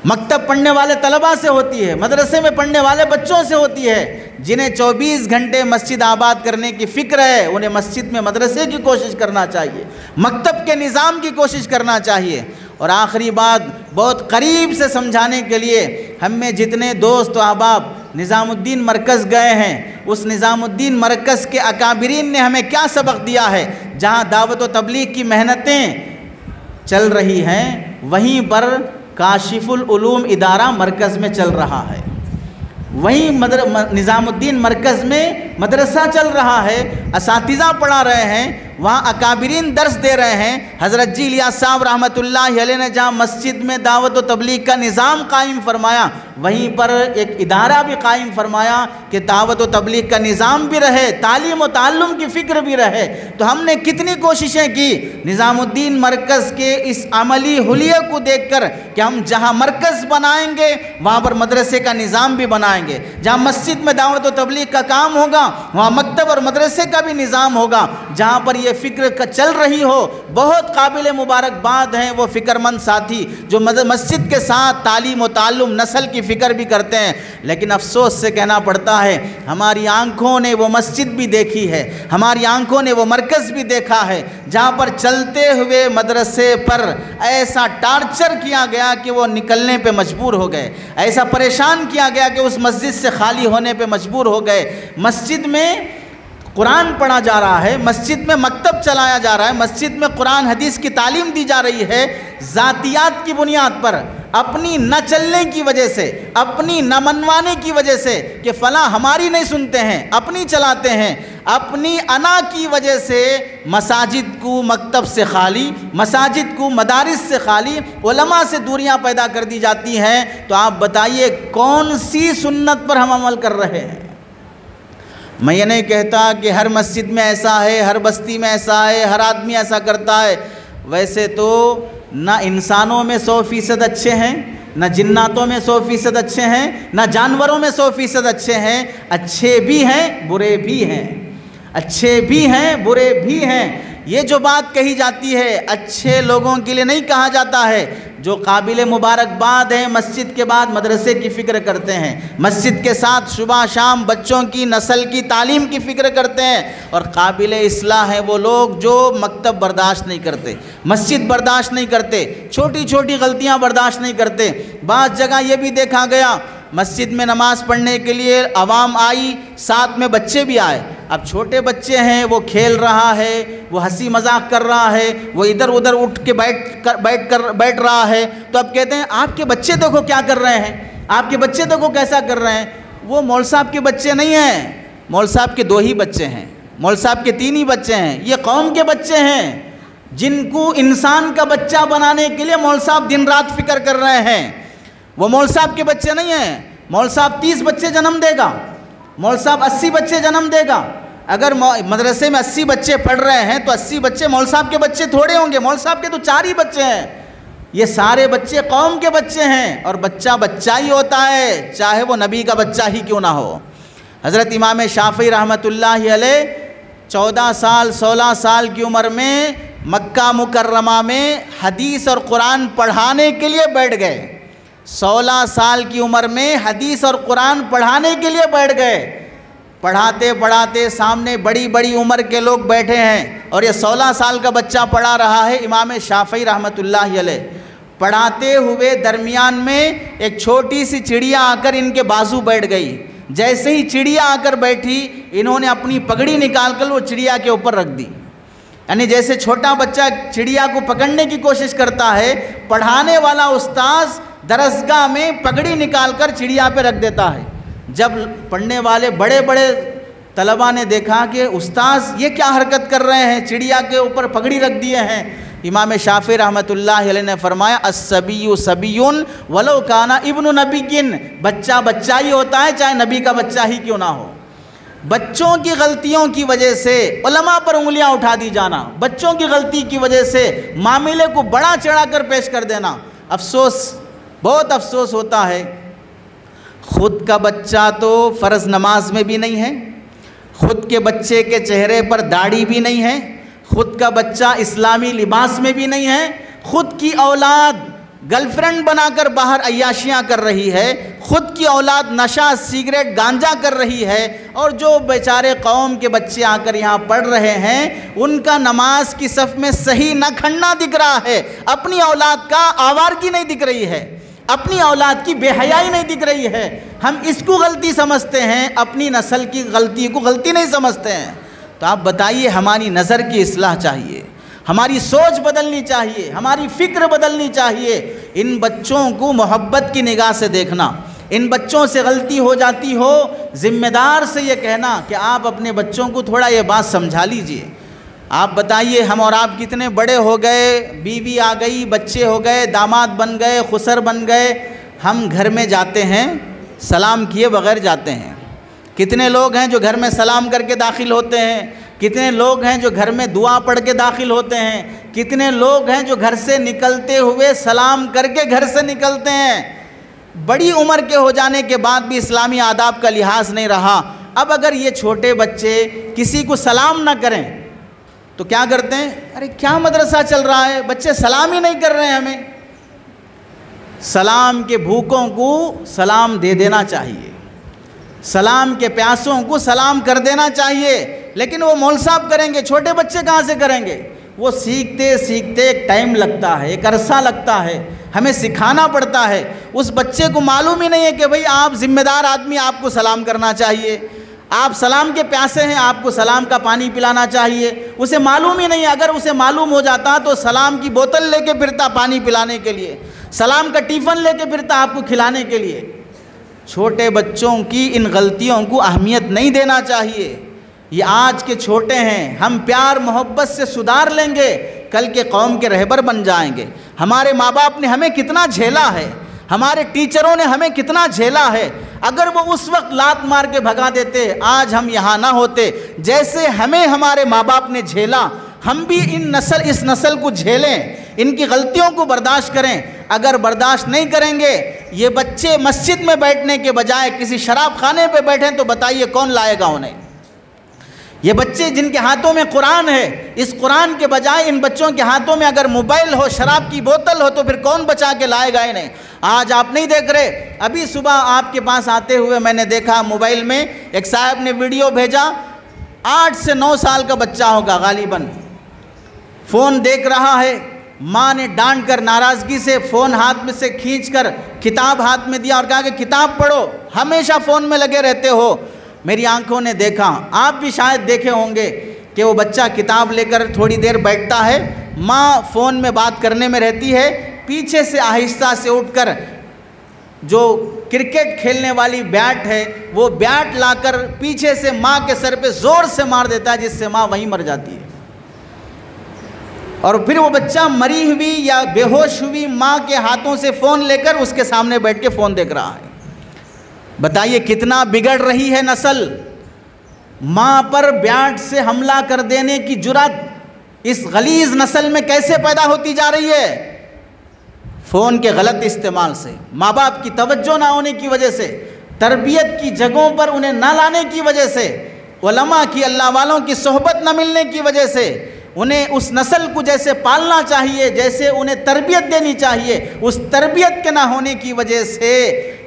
مکتب پڑھنے والے طلبہ سے ہوتی ہے، مدرسے میں پڑھنے والے بچوں سے ہوتی ہے۔ جنہیں 24 گھنٹے مسجد آباد کرنے کی فکر ہے انہیں مسجد میں مدرسے کی کوشش کرنا چاہیے، مکتب کے نظام کی کوشش کرنا چاہیے۔ اور آخری بات بہت قریب سے سمجھانے کے لیے، ہم میں جتنے دوست و احباب نظام الدین مرکز گئے ہیں، اس نظام الدین مرکز کے اکابرین نے ہمیں کیا سبق دیا ہے؟ جہاں دعوت و تبلیغ کی محنتیں چل رہی ہیں وہیں پر کاشف العلوم ادارہ مرکز میں چل رہا ہے، وہیں نظام الدین مرکز میں مدرسہ چل رہا ہے، اساتذہ پڑھا رہے ہیں، وہاں اکابرین درس دے رہے ہیں۔ حضرت جی الیاس صاحب رحمۃ اللہ علیہ نے جہاں مسجد میں دعوت و تبلیغ کا نظام قائم فرمایا وہیں پر ایک ادارہ بھی قائم فرمایا کہ دعوت و تبلیغ کا نظام بھی رہے، تعلیم و تعلم کی فکر بھی رہے۔ تو ہم نے کتنی کوششیں کی نظام الدین مرکز کے اس عملی حلیے کو دیکھ کر کہ ہم جہاں مرکز بنائیں گے وہاں پر مدرسے کا نظام بھی بنائیں گے، جہاں مسجد میں دعوت و تبلیغ کا کام ہوگا ہوگا وہاں مکتب اور مدرسے کا بھی نظام ہوگا. جہاں پر یہ فکر چل رہی ہو، بہت قابل مبارکباد ہیں وہ فکر مند ساتھی جو مسجد کے ساتھ تعلیم و تعلم نسل کی فکر بھی کرتے ہیں. لیکن افسوس سے کہنا پڑتا ہے ہماری آنکھوں نے وہ مسجد بھی دیکھی ہے، ہماری آنکھوں نے وہ مرکز بھی دیکھا ہے جہاں پر چلتے ہوئے مدرسے پر ایسا ٹارچر کیا گیا کہ وہ نکلنے پہ مجبور ہو گئے، ایسا پریشان کیا گیا کہ اس مسجد سے خالی ہونے پہ مجبور ہو گئے. مسجد میں قرآن پڑھا جا رہا ہے، مسجد میں مکتب چلایا جا رہا ہے، مسجد میں قرآن حدیث کی تعلیم دی جا رہی ہے، ذاتیات کی بنیاد پر، اپنی نہ چلنے کی وجہ سے، اپنی نہ منوانے کی وجہ سے کہ فلاں ہماری نہیں سنتے ہیں، اپنی چلاتے ہیں، اپنی انا کی وجہ سے مساجد کو مکتب سے خالی، مساجد کو مدارس سے خالی، علماء سے دوریاں پیدا کر دی جاتی ہیں. تو آپ بتائیے کون سی سنت پر ہم عمل کر رہے ہیں؟ میں یہ نہیں کہتا کہ ہر مسجد میں ایسا ہے، ہر بستی میں ایسا ہے، ہر آدمی ایسا کرتا ہے. ویسے تو نہ انسانوں میں 100% اچھے ہیں، نہ جناتوں میں 100% اچھے ہیں، نہ جانوروں میں 100% اچھے ہیں. اچھے بھی ہیں برے بھی ہیں، اچھے بھی ہیں برے بھی ہیں. یہ جو بات کہی جاتی ہے اچھے لوگوں کے لیے نہیں کہا جاتا ہے. جو قابل مبارکباد ہیں مسجد کے بعد مدرسے کی فکر کرتے ہیں، مسجد کے ساتھ صبح شام بچوں کی نسل کی تعلیم کی فکر کرتے ہیں. اور قابل اصلاح ہیں وہ لوگ جو مکتب برداشت نہیں کرتے، مسجد برداشت نہیں کرتے، چھوٹی چھوٹی غلطیاں برداشت نہیں کرتے. بعض جگہ یہ بھی دیکھا گیا مسجد میں نماز پڑھنے کے لیے عوام آئی، ساتھ میں بچے بھی آئے. اب چھوٹے بچے ہیں، وہ کھیل رہا ہے، وہ ہنسی مذاق کر رہا ہے، وہ ادھر ادھر اٹھ کے بیٹھ رہا ہے. تو اب کہتے ہیں آپ کے بچے دیکھو کیا کر رہے ہیں، آپ کے بچے دیکھو کیسا کر رہے ہیں. وہ مول صاحب کے بچے نہیں ہیں، مول صاحب کے 2 ہی بچے ہیں، مول صاحب کے 3 ہی بچے ہیں. یہ قوم کے بچے ہیں جن کو انسان کا بچہ بنانے کے لیے مول صاحب دن رات فکر کر رہے ہیں. وہ مول صاحب کے بچے نہیں ہیں. مول صاحب 30 بچے جنم دے گا، مول صاحب 80 بچے جنم دے گا. اگر مدرسے میں 80 بچے پڑھ رہے ہیں تو 80 بچے مول صاحب کے بچے تھوڑے ہوں گے. مول صاحب کے تو 4 ہی بچے ہیں. یہ سارے بچے قوم کے بچے ہیں. اور بچہ بچہ ہی ہوتا ہے چاہے وہ نبی کا بچہ ہی کیوں نہ ہو. حضرت امام شافعی رحمۃ اللہ علیہ 14 سال 16 سال کی عمر میں مکہ مکرمہ میں حدیث اور قرآن پڑھانے کے لیے بیٹھ گئے. 16 سال کی عمر میں حدیث اور قرآن پڑھانے کے لیے بیٹھ گئے. پڑھاتے پڑھاتے سامنے بڑی بڑی عمر کے لوگ بیٹھے ہیں اور یہ 16 سال کا بچہ پڑھا رہا ہے امام شافعی رحمۃ اللہ علیہ. پڑھاتے ہوئے درمیان میں ایک چھوٹی سی چڑیا آ کر ان کے بازو بیٹھ گئی. جیسے ہی چڑیا آ کر بیٹھی انہوں نے اپنی پگڑی نکال کر وہ چڑیا کے اوپر رکھ دی. یعنی جیسے چھوٹا بچہ چڑیا کو پکڑنے کی کوشش کرتا ہے، پڑھانے والا استاذ درسگاہ میں پگڑی نکال کر چڑیا پہ رکھ دیتا ہے. جب پڑھنے والے بڑے بڑے طلباء نے دیکھا کہ استاذ یہ کیا حرکت کر رہے ہیں، چڑیا کے اوپر پگڑی رکھ دیے ہیں، امام شافعی رحمۃ اللہ علیہ نے فرمایا الصبی صبی ولو کان ابن نبی، بچہ بچہ ہی ہوتا ہے چاہے نبی کا بچہ ہی کیوں نہ ہو. بچوں کی غلطیوں کی وجہ سے علماء پر انگلیاں اٹھا دی جانا، بچوں کی غلطی کی وجہ سے معاملے کو بڑا چڑھا کر پیش کر دینا. افسوس، بہت افسوس ہوتا ہے. خود کا بچہ تو فرض نماز میں بھی نہیں ہے، خود کے بچے کے چہرے پر داڑھی بھی نہیں ہے، خود کا بچہ اسلامی لباس میں بھی نہیں ہے، خود کی اولاد گرل فرینڈ بنا کر باہر عیاشیاں کر رہی ہے، خود کی اولاد نشہ سگریٹ گانجا کر رہی ہے، اور جو بیچارے قوم کے بچے آ کر یہاں پڑھ رہے ہیں ان کا نماز کی صف میں صحیح نہ کھڑنا دکھ رہا ہے، اپنی اولاد کا آوارگی نہیں دکھ رہی ہے، اپنی اولاد کی بے حیائی نہیں دکھ رہی ہے. ہم اس کو غلطی سمجھتے ہیں، اپنی نسل کی غلطی کو غلطی نہیں سمجھتے ہیں. تو آپ بتائیے ہماری نظر کی اصلاح چاہیے، ہماری سوچ بدلنی چاہیے، ہماری فکر بدلنی چاہیے. ان بچوں کو محبت کی نگاہ سے دیکھنا، ان بچوں سے غلطی ہو جاتی ہو ذمہ دار سے یہ کہنا کہ آپ اپنے بچوں کو تھوڑا یہ بات سمجھا لیجئے. آپ بتائیے ہم اور آپ کتنے بڑے ہو گئے، بیوی آ گئی، بچے ہو گئے، داماد بن گئے، خسر بن گئے، ہم گھر میں جاتے ہیں سلام کیے بغیر جاتے ہیں. کتنے لوگ ہیں جو گھر میں سلام کر کے داخل ہوتے ہیں، کتنے لوگ ہیں جو گھر میں دعا پڑھ کے داخل ہوتے ہیں، کتنے لوگ ہیں جو گھر سے نکلتے ہوئے سلام کر کے گھر سے نکلتے ہیں. بڑی عمر کے ہو جانے کے بعد بھی اسلامی آداب کا لحاظ نہیں رہا. اب اگر یہ چھوٹے بچے کسی کو سلام نہ کریں تو کیا کرتے ہیں؟ ارے کیا مدرسہ چل رہا ہے، بچے سلام ہی نہیں کر رہے ہیں۔ ہمیں سلام کے بھوکوں کو سلام دے دینا چاہیے، سلام کے پیاسوں کو سلام کر دینا چاہیے، لیکن وہ مول صاحب کریں گے، چھوٹے بچے کہاں سے کریں گے؟ وہ سیکھتے سیکھتے ایک ٹائم لگتا ہے، ایک عرصہ لگتا ہے، ہمیں سکھانا پڑتا ہے۔ اس بچے کو معلوم ہی نہیں ہے کہ بھئی آپ ذمہ دار آدمی، آپ کو سلام کرنا چاہیے، آپ سلام کے پیاسے ہیں، آپ کو سلام کا پانی پلانا چاہیے، اسے معلوم ہی نہیں ہے۔ اگر اسے معلوم ہو جاتا تو سلام کی بوتل لے کے پھرتا پانی پلانے کے لیے، سلام کا ٹیفن لے کے پھرتا آپ کو کھلانے کے لیے۔ چھوٹے بچوں کی ان غلطیوں کو اہمیت نہیں دینا چاہیے۔ یہ آج کے چھوٹے ہیں، ہم پیار محبت سے سدھار لیں گے، کل کے قوم کے رہبر بن جائیں گے۔ ہمارے ماں باپ نے ہمیں کتنا جھیلا ہے، ہمارے ٹیچروں نے ہمیں کتنا جھیلا ہے، اگر وہ اس وقت لات مار کے بھگا دیتے آج ہم یہاں نہ ہوتے۔ جیسے ہمیں ہمارے ماں باپ نے جھیلا، ہم بھی اس نسل کو جھیلیں، ان کی غلطیوں کو برداشت کریں۔ اگر برداشت نہیں کریں گے، یہ بچے مسجد میں بیٹھنے کے بجائے کسی شراب خانے پہ بیٹھیں تو بتائیے کون لائے گا انہیں؟ یہ بچے جن کے ہاتھوں میں قرآن ہے، اس قرآن کے بجائے ان بچوں کے ہاتھوں میں اگر موبائل ہو، شراب کی بوتل ہو تو پھر کون بچا کے لائے گا انہیں؟ آج آپ نہیں دیکھ رہے، ابھی صبح آپ کے پاس آتے ہوئے میں نے دیکھا موبائل میں ایک صاحب نے ویڈیو بھیجا، 8 سے 9 سال کا بچہ ہوگا غالباً، فون دیکھ رہا ہے، ماں نے ڈانٹ کر ناراضگی سے فون ہاتھ میں سے کھینچ کر کتاب ہاتھ میں دیا اور کہا کہ کتاب پڑھو، ہمیشہ فون میں لگے رہتے ہو۔ میری آنکھوں نے دیکھا، آپ بھی شاید دیکھے ہوں گے کہ وہ بچہ کتاب لے کر تھوڑی دیر بیٹھتا ہے، ماں فون میں بات کرنے میں رہتی ہے، پیچھے سے آہستہ سے اٹھ کر جو کرکٹ کھیلنے والی بیٹ ہے وہ بیٹ لا کر پیچھے سے ماں کے سر پہ زور سے مار دیتا ہے، جس سے ماں وہیں مر جاتی ہے۔ اور پھر وہ بچہ مری ہوئی یا بے ہوش ہوئی ماں کے ہاتھوں سے فون لے کر اس کے سامنے بیٹھ کے فون دیکھ رہا ہے۔ بتائیے کتنا بگڑ رہی ہے نسل۔ ماں پر بیٹ سے حملہ کر دینے کی جرأت اس غلیظ نسل میں کیسے پیدا ہوتی جا رہی ہے؟ فون کے غلط استعمال سے، ماں باپ کی توجہ نہ ہونے کی وجہ سے، تربیت کی جگہوں پر انہیں نہ لانے کی وجہ سے، علماء کی، اللہ والوں کی صحبت نہ ملنے کی وجہ سے، انہیں اس نسل کو جیسے پالنا چاہیے، جیسے انہیں تربیت دینی چاہیے، اس تربیت کے نہ ہونے کی وجہ سے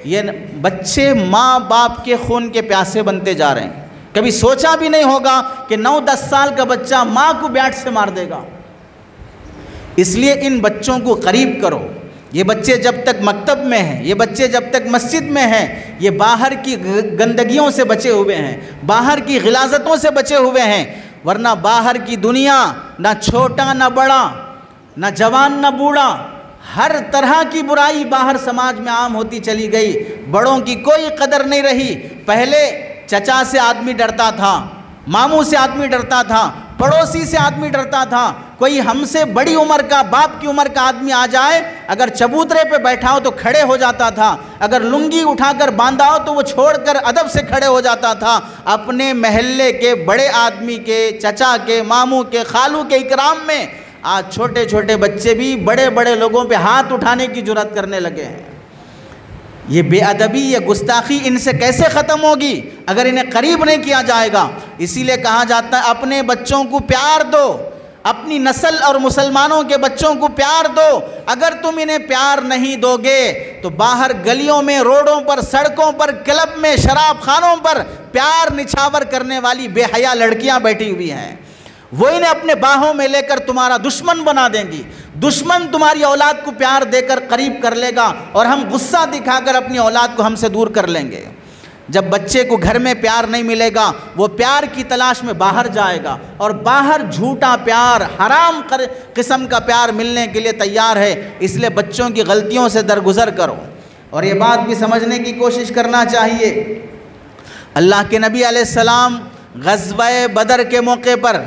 یہ بچے ماں باپ کے خون کے پیاسے بنتے جا رہے ہیں۔ کبھی سوچا بھی نہیں ہوگا کہ 9-10 سال کا بچہ ماں کو بیٹ سے مار دے گا۔ اس لیے ان بچوں کو قریب کرو۔ یہ بچے جب تک مکتب میں ہیں، یہ بچے جب تک مسجد میں ہیں، یہ باہر کی گندگیوں سے بچے ہوئے ہیں، باہر کی غلاظتوں سے بچے ہوئے ہیں، ورنہ باہر کی دنیا نہ چھوٹا نہ بڑا، نہ جوان نہ بوڑھا، ہر طرح کی برائی باہر سماج میں عام ہوتی چلی گئی۔ بڑوں کی کوئی قدر نہیں رہی۔ پہلے چچا سے آدمی ڈرتا تھا، ماموں سے آدمی ڈرتا تھا، پڑوسی سے آدمی ڈرتا تھا، کوئی ہم سے بڑی عمر کا، باپ کی عمر کا آدمی آ جائے، اگر چبوترے پہ بیٹھا ہو تو کھڑے ہو جاتا تھا، اگر لنگی اٹھا کر باندھا ہو تو وہ چھوڑ کر ادب سے کھڑے ہو جاتا تھا۔ اپنے محلے کے بڑے آدمی کے، چچا کے، ماموں کے، خالو کے اکرام میں آج چھوٹے چھوٹے بچے بھی بڑے بڑے لوگوں پہ ہاتھ اٹھانے کی جرأت کرنے لگے ہیں۔ یہ بے ادبی، یہ گستاخی ان سے کیسے ختم ہوگی اگر انہیں قریب نہیں کیا جائے گا؟ اسی لیے کہا جاتا ہے اپنے بچوں کو پیار دو، اپنی نسل اور مسلمانوں کے بچوں کو پیار دو۔ اگر تم انہیں پیار نہیں دو گے تو باہر گلیوں میں، روڈوں پر، سڑکوں پر، کلب میں، شراب خانوں پر پیار نچھاور کرنے والی بے حیا لڑکیاں بیٹھی ہوئی ہیں، وہ انہیں اپنے باہوں میں لے کر تمہارا دشمن بنا دیں گی۔ دشمن تمہاری اولاد کو پیار دے کر قریب کر لے گا اور ہم غصہ دکھا کر اپنی اولاد کو ہم سے دور کر لیں گے۔ جب بچے کو گھر میں پیار نہیں ملے گا، وہ پیار کی تلاش میں باہر جائے گا، اور باہر جھوٹا پیار، حرام قسم کا پیار ملنے کے لیے تیار ہے۔ اس لیے بچوں کی غلطیوں سے درگزر کرو، اور یہ بات بھی سمجھنے کی کوشش کرنا چاہیے۔ اللہ کے نبی علیہ السلام غزوہ بدر کے موقع پر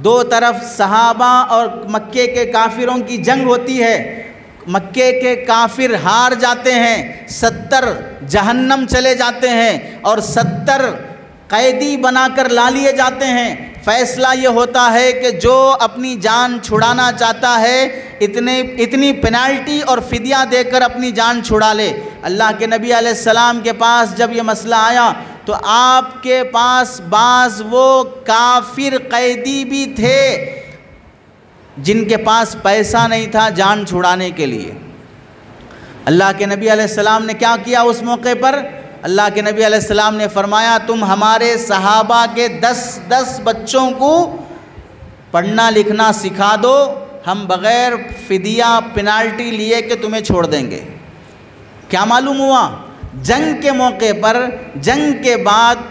دو طرف صحابہ اور مکے کے کافروں کی جنگ ہوتی ہے۔ مکے کے کافر ہار جاتے ہیں، 70 جہنم چلے جاتے ہیں اور 70 قیدی بنا کر لا لیے جاتے ہیں۔ فیصلہ یہ ہوتا ہے کہ جو اپنی جان چھڑانا چاہتا ہے اتنی پینالٹی اور فدیہ دے کر اپنی جان چھڑا لے۔ اللہ کے نبی علیہ السلام کے پاس جب یہ مسئلہ آیا تو آپ کے پاس بعض وہ کافر قیدی بھی تھے جن کے پاس پیسہ نہیں تھا جان چھڑانے کے لیے۔ اللہ کے نبی علیہ السلام نے کیا کیا اس موقع پر؟ اللہ کے نبی علیہ السلام نے فرمایا تم ہمارے صحابہ کے 10 بچوں کو پڑھنا لکھنا سکھا دو، ہم بغیر فدیہ پینالٹی لیے کہ تمہیں چھوڑ دیں گے۔ کیا معلوم ہوا؟ جنگ کے موقع پر، جنگ کے بعد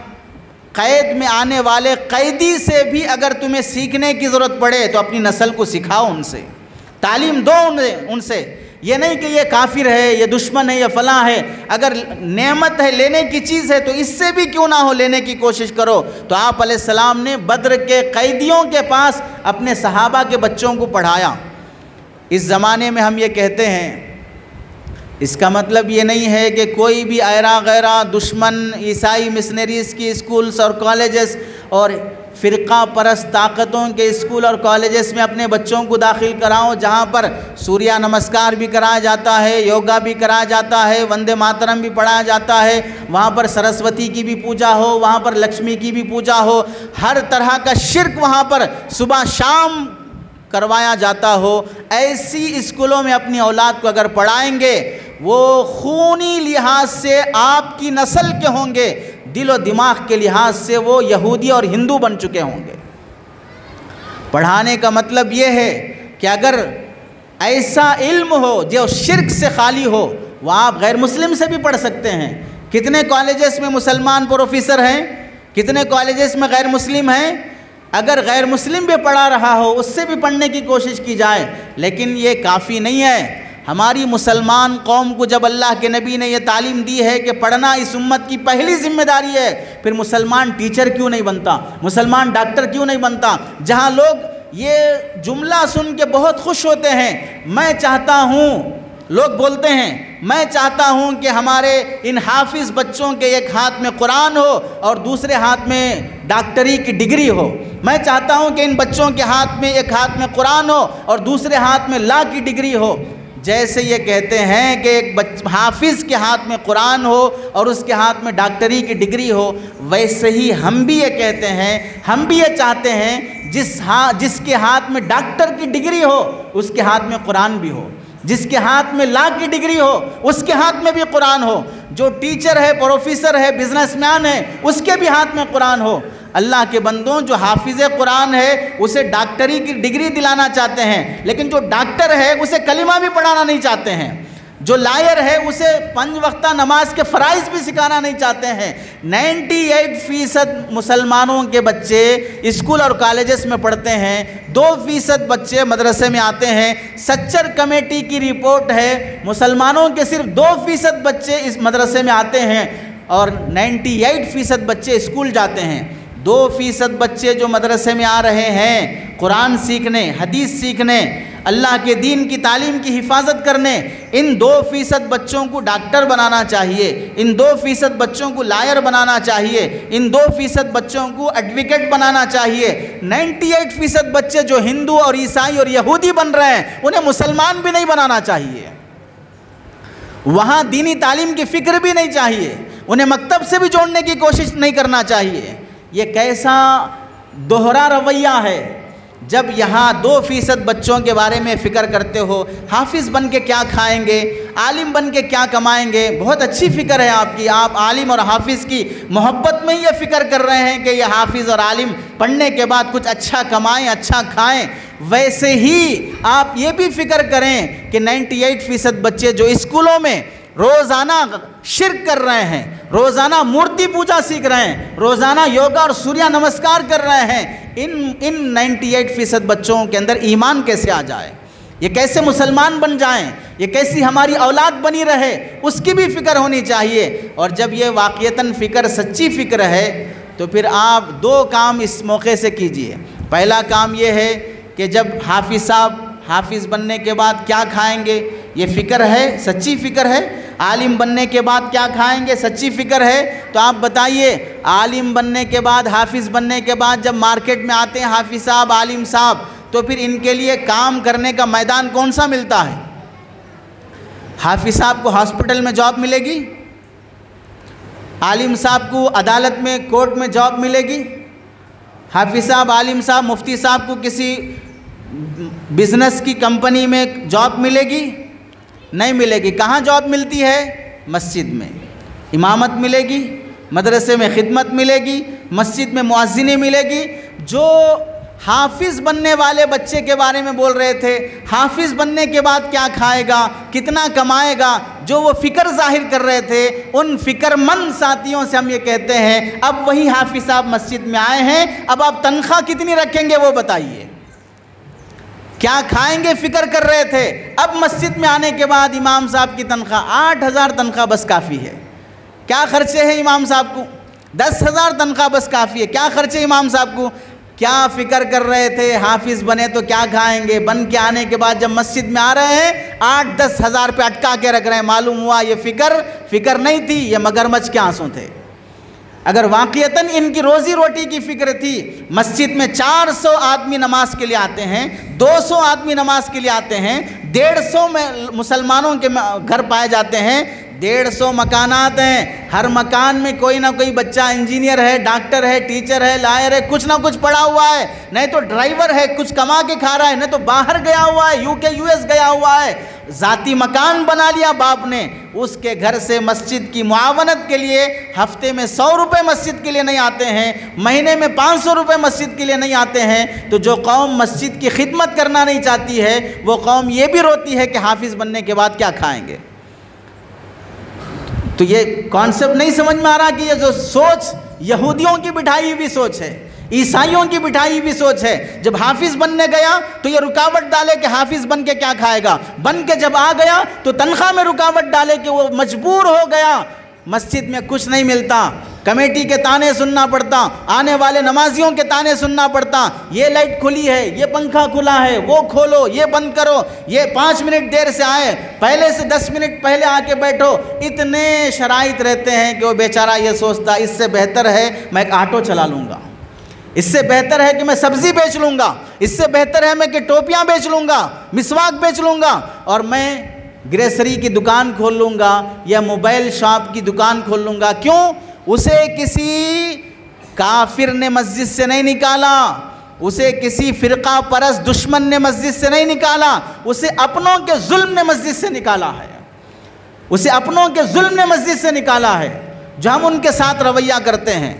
قید میں آنے والے قیدی سے بھی اگر تمہیں سیکھنے کی ضرورت پڑے تو اپنی نسل کو سکھاؤ، ان سے تعلیم دو، ان سے یہ نہیں کہ یہ کافر ہے، یہ دشمن ہے، یہ فلاں ہے۔ اگر نعمت ہے، لینے کی چیز ہے، تو اس سے بھی کیوں نہ ہو لینے کی کوشش کرو۔ تو آپ علیہ السلام نے بدر کے قیدیوں کے پاس اپنے صحابہ کے بچوں کو پڑھایا۔ اس زمانے میں ہم یہ کہتے ہیں، اس کا مطلب یہ نہیں ہے کہ کوئی بھی ایرا غیرہ دشمن عیسائی مسنریز کی اسکولز اور کالجز اور فرقہ پرست طاقتوں کے اسکول اور کالجز میں اپنے بچوں کو داخل کراؤ، جہاں پر سوریہ نمسکار بھی کرایا جاتا ہے، یوگا بھی کرایا جاتا ہے، وندے ماترم بھی پڑھایا جاتا ہے، وہاں پر سرسوتی کی بھی پوجا ہو، وہاں پر لکشمی کی بھی پوجا ہو، ہر طرح کا شرک وہاں پر صبح شام کروایا جاتا ہو۔ ایسی اسکولوں میں اپنی اولاد کو اگر پڑھائیں گے، وہ خونی لحاظ سے آپ کی نسل کے ہوں گے، دل و دماغ کے لحاظ سے وہ یہودی اور ہندو بن چکے ہوں گے۔ پڑھانے کا مطلب یہ ہے کہ اگر ایسا علم ہو جو شرک سے خالی ہو، وہ آپ غیر مسلم سے بھی پڑھ سکتے ہیں۔ کتنے کالجز میں مسلمان پروفیسر ہیں، کتنے کالجز میں غیر مسلم ہیں۔ اگر غیر مسلم بھی پڑھا رہا ہو، اس سے بھی پڑھنے کی کوشش کی جائے، لیکن یہ کافی نہیں ہے۔ ہماری مسلمان قوم کو جب اللہ کے نبی نے یہ تعلیم دی ہے کہ پڑھنا اس امت کی پہلی ذمہ داری ہے، پھر مسلمان ٹیچر کیوں نہیں بنتا، مسلمان ڈاکٹر کیوں نہیں بنتا؟ جہاں لوگ یہ جملہ سن کے بہت خوش ہوتے ہیں، میں چاہتا ہوں، لوگ بولتے ہیں میں چاہتا ہوں کہ ہمارے ان حافظ بچوں کے ایک ہاتھ میں قرآن ہو اور دوسرے ہاتھ میں ڈاکٹری کی ڈگری ہو، میں چاہتا ہوں کہ ان بچوں کے ہاتھ میں ایک ہاتھ میں قرآن ہو اور دوسرے ہاتھ میں لا کی ڈگری ہو۔ جیسے یہ کہتے ہیں کہ ایک حافظ کے ہاتھ میں قرآن ہو اور اس کے ہاتھ میں ڈاکٹری کی ڈگری ہو، ویسے ہی ہم بھی یہ کہتے ہیں، ہم بھی یہ چاہتے ہیں جس کے ہاتھ میں ڈاکٹر کی ڈگری ہو اس کے ہاتھ میں قرآن بھی ہو، جس کے ہاتھ میں لا کی ڈگری ہو اس کے ہاتھ میں بھی قرآن ہو، جو ٹیچر ہے، پروفیسر ہے، بزنس مین ہے، اس کے بھی ہاتھ میں قرآن ہو۔ اللہ کے بندوں، جو حافظ قرآن ہے اسے ڈاکٹری کی ڈگری دلانا چاہتے ہیں، لیکن جو ڈاکٹر ہے اسے کلمہ بھی پڑھانا نہیں چاہتے ہیں، جو لائر ہے اسے 5 وقتہ نماز کے فرائض بھی سکھانا نہیں چاہتے ہیں۔ 98% مسلمانوں کے بچے اسکول اور کالجز میں پڑھتے ہیں، 2% بچے مدرسے میں آتے ہیں۔ سچر کمیٹی کی رپورٹ ہے، مسلمانوں کے صرف 2% بچے اس مدرسے میں آتے ہیں اور 98% بچے اسکول جاتے ہیں۔ 2% بچے جو مدرسے میں آ رہے ہیں قرآن سیکھنے، حدیث سیکھنے، اللہ کے دین کی تعلیم کی حفاظت کرنے، ان 2% بچوں کو ڈاکٹر بنانا چاہیے، ان 2% بچوں کو لائر بنانا چاہیے، ان 2% بچوں کو ایڈوکیٹ بنانا چاہیے۔ 98% بچے جو ہندو اور عیسائی اور یہودی بن رہے ہیں انہیں مسلمان بھی نہیں بنانا چاہیے، وہاں دینی تعلیم کی فکر بھی نہیں چاہیے، انہیں مکتب سے بھی جوڑنے کی کوشش نہیں کرنا چاہیے۔ یہ کیسا دوہرا رویہ ہے؟ جب یہاں 2% بچوں کے بارے میں فکر کرتے ہو، حافظ بن کے کیا کھائیں گے، عالم بن کے کیا کمائیں گے؟ بہت اچھی فکر ہے آپ کی، آپ عالم اور حافظ کی محبت میں یہ فکر کر رہے ہیں کہ یہ حافظ اور عالم پڑھنے کے بعد کچھ اچھا کمائیں، اچھا کھائیں۔ ویسے ہی آپ یہ بھی فکر کریں کہ 98% بچے جو اسکولوں میں روزانہ شرک کر رہے ہیں، روزانہ مورتی پوجا سیکھ رہے ہیں، روزانہ یوگا اور سوریہ نمسکار کر رہے ہیں، ان 98% بچوں کے اندر ایمان کیسے آ جائے، یہ کیسے مسلمان بن جائیں، یہ کیسی ہماری اولاد بنی رہے، اس کی بھی فکر ہونی چاہیے۔ اور جب یہ واقعتاً فکر سچی فکر ہے تو پھر آپ 2 کام اس موقع سے کیجئے۔ پہلا کام یہ ہے کہ جب حافظ صاحب حافظ بننے کے بعد کیا کھائیں گے، یہ فکر ہے، سچی فکر ہے۔ عالم بننے کے بعد کیا کھائیں گے، سچی فکر ہے۔ تو آپ بتائیے، عالم بننے کے بعد، حافظ بننے کے بعد جب مارکیٹ میں آتے ہیں حافظ صاحب، عالم صاحب، تو پھر ان کے لیے کام کرنے کا میدان کون سا ملتا ہے؟ حافظ صاحب کو ہاسپٹل میں جاب ملے گی، عالم صاحب کو عدالت میں کورٹ میں جاب ملے گی؟ حافظ صاحب، عالم صاحب، مفتی صاحب کو کسی بزنس کی کمپنی میں جاب ملے گی؟ نہیں ملے گی۔ کہاں جاب ملتی ہے؟ مسجد میں امامت ملے گی، مدرسے میں خدمت ملے گی، مسجد میں مؤذنی ملے گی۔ جو حافظ بننے والے بچے کے بارے میں بول رہے تھے، حافظ بننے کے بعد کیا کھائے گا، کتنا کمائے گا، جو وہ فکر ظاہر کر رہے تھے، ان فکر مند ساتھیوں سے ہم یہ کہتے ہیں اب وہی حافظ صاحب مسجد میں آئے ہیں، اب آپ تنخواہ کتنی رکھیں گے وہ بتائیے۔ کیا کھائیں گے فکر کر رہے تھے، اب مسجد میں آنے کے بعد امام صاحب کی تنخواہ 8,000 تنخواہ بس کافی ہے۔ کیا خرچے ہیں امام صاحب کو؟ 10,000 تنخواہ بس کافی ہے۔ کیا خرچے امام صاحب کو؟ کیا فکر کر رہے تھے حافظ بنے تو کیا کھائیں گے، بن کے آنے کے بعد جب مسجد میں آ رہے ہیں 8-10 ہزار پہ اٹکا کے رکھ رہے ہیں۔ معلوم ہوا یہ فکر نہیں تھی، یہ مگرمچھ کے آنسوں تھے۔ اگر واقعتاً ان کی روزی روٹی کی فکر تھی، مسجد میں 400 آدمی نماز کے لیے آتے ہیں، 200 آدمی نماز کے لیے آتے ہیں، 150 میں مسلمانوں کے گھر پائے جاتے ہیں، 150 مکانات ہیں، ہر مکان میں کوئی نہ کوئی بچہ انجینئر ہے، ڈاکٹر ہے، ٹیچر ہے، لائر ہے، کچھ نہ کچھ پڑھا ہوا ہے، نہیں تو ڈرائیور ہے کچھ کما کے کھا رہا ہے، نہیں تو باہر گیا ہوا ہے، UK US گیا ہوا ہے، ذاتی مکان بنا لیا باپ نے۔ اس کے گھر سے مسجد کی معاونت کے لیے ہفتے میں 100 روپے مسجد کے لیے نہیں آتے ہیں، مہینے میں 500 روپے مسجد کے لیے نہیں آتے ہیں، تو جو قوم مسجد کی خدمت کرنا نہیں چاہتی ہے وہ قوم یہ بھی روتی ہے کہ حافظ بننے کے بعد کیا کھائیں گے۔ تو یہ کانسیپٹ نہیں سمجھ میں آ رہا کہ یہ جو سوچ یہودیوں کی بٹھائی ہوئی سوچ ہے، عیسائیوں کی بٹھائی ہوئی سوچ ہے۔ جب حافظ بننے گیا تو یہ رکاوٹ ڈالے کہ حافظ بن کے کیا کھائے گا، بن کے جب آ گیا تو تنخواہ میں رکاوٹ ڈالے کہ وہ مجبور ہو گیا، مسجد میں کچھ نہیں ملتا، کمیٹی کے تانے سننا پڑتا، آنے والے نمازیوں کے تانے سننا پڑتا، یہ لائٹ کھلی ہے، یہ پنکھا کھلا ہے، وہ کھولو، یہ بند کرو، یہ 5 منٹ دیر سے آئے، پہلے سے 10 منٹ پہلے آ کے بیٹھو۔ اتنے شرائط رہتے ہیں کہ وہ بیچارہ یہ سوچتا اس سے بہتر ہے میں ایک آٹو چلا لوں گا، اس سے بہتر ہے کہ میں سبزی بیچ لوں گا، اس سے بہتر ہے میں کہ ٹوپیاں بیچ لوں گا، مسواک بیچ لوں گا، اور میں گریسری کی دکان کھول لوں گا یا موبائل شاپ کی دکان کھول لوں گا۔ کیوں؟ اسے کسی کافر نے مسجد سے نہیں نکالا، اسے کسی فرقہ پرست دشمن نے مسجد سے نہیں نکالا، اسے اپنوں کے ظلم نے مسجد سے نکالا ہے، اسے اپنوں کے ظلم نے مسجد سے نکالا ہے، جو ہم ان کے ساتھ رویہ کرتے ہیں۔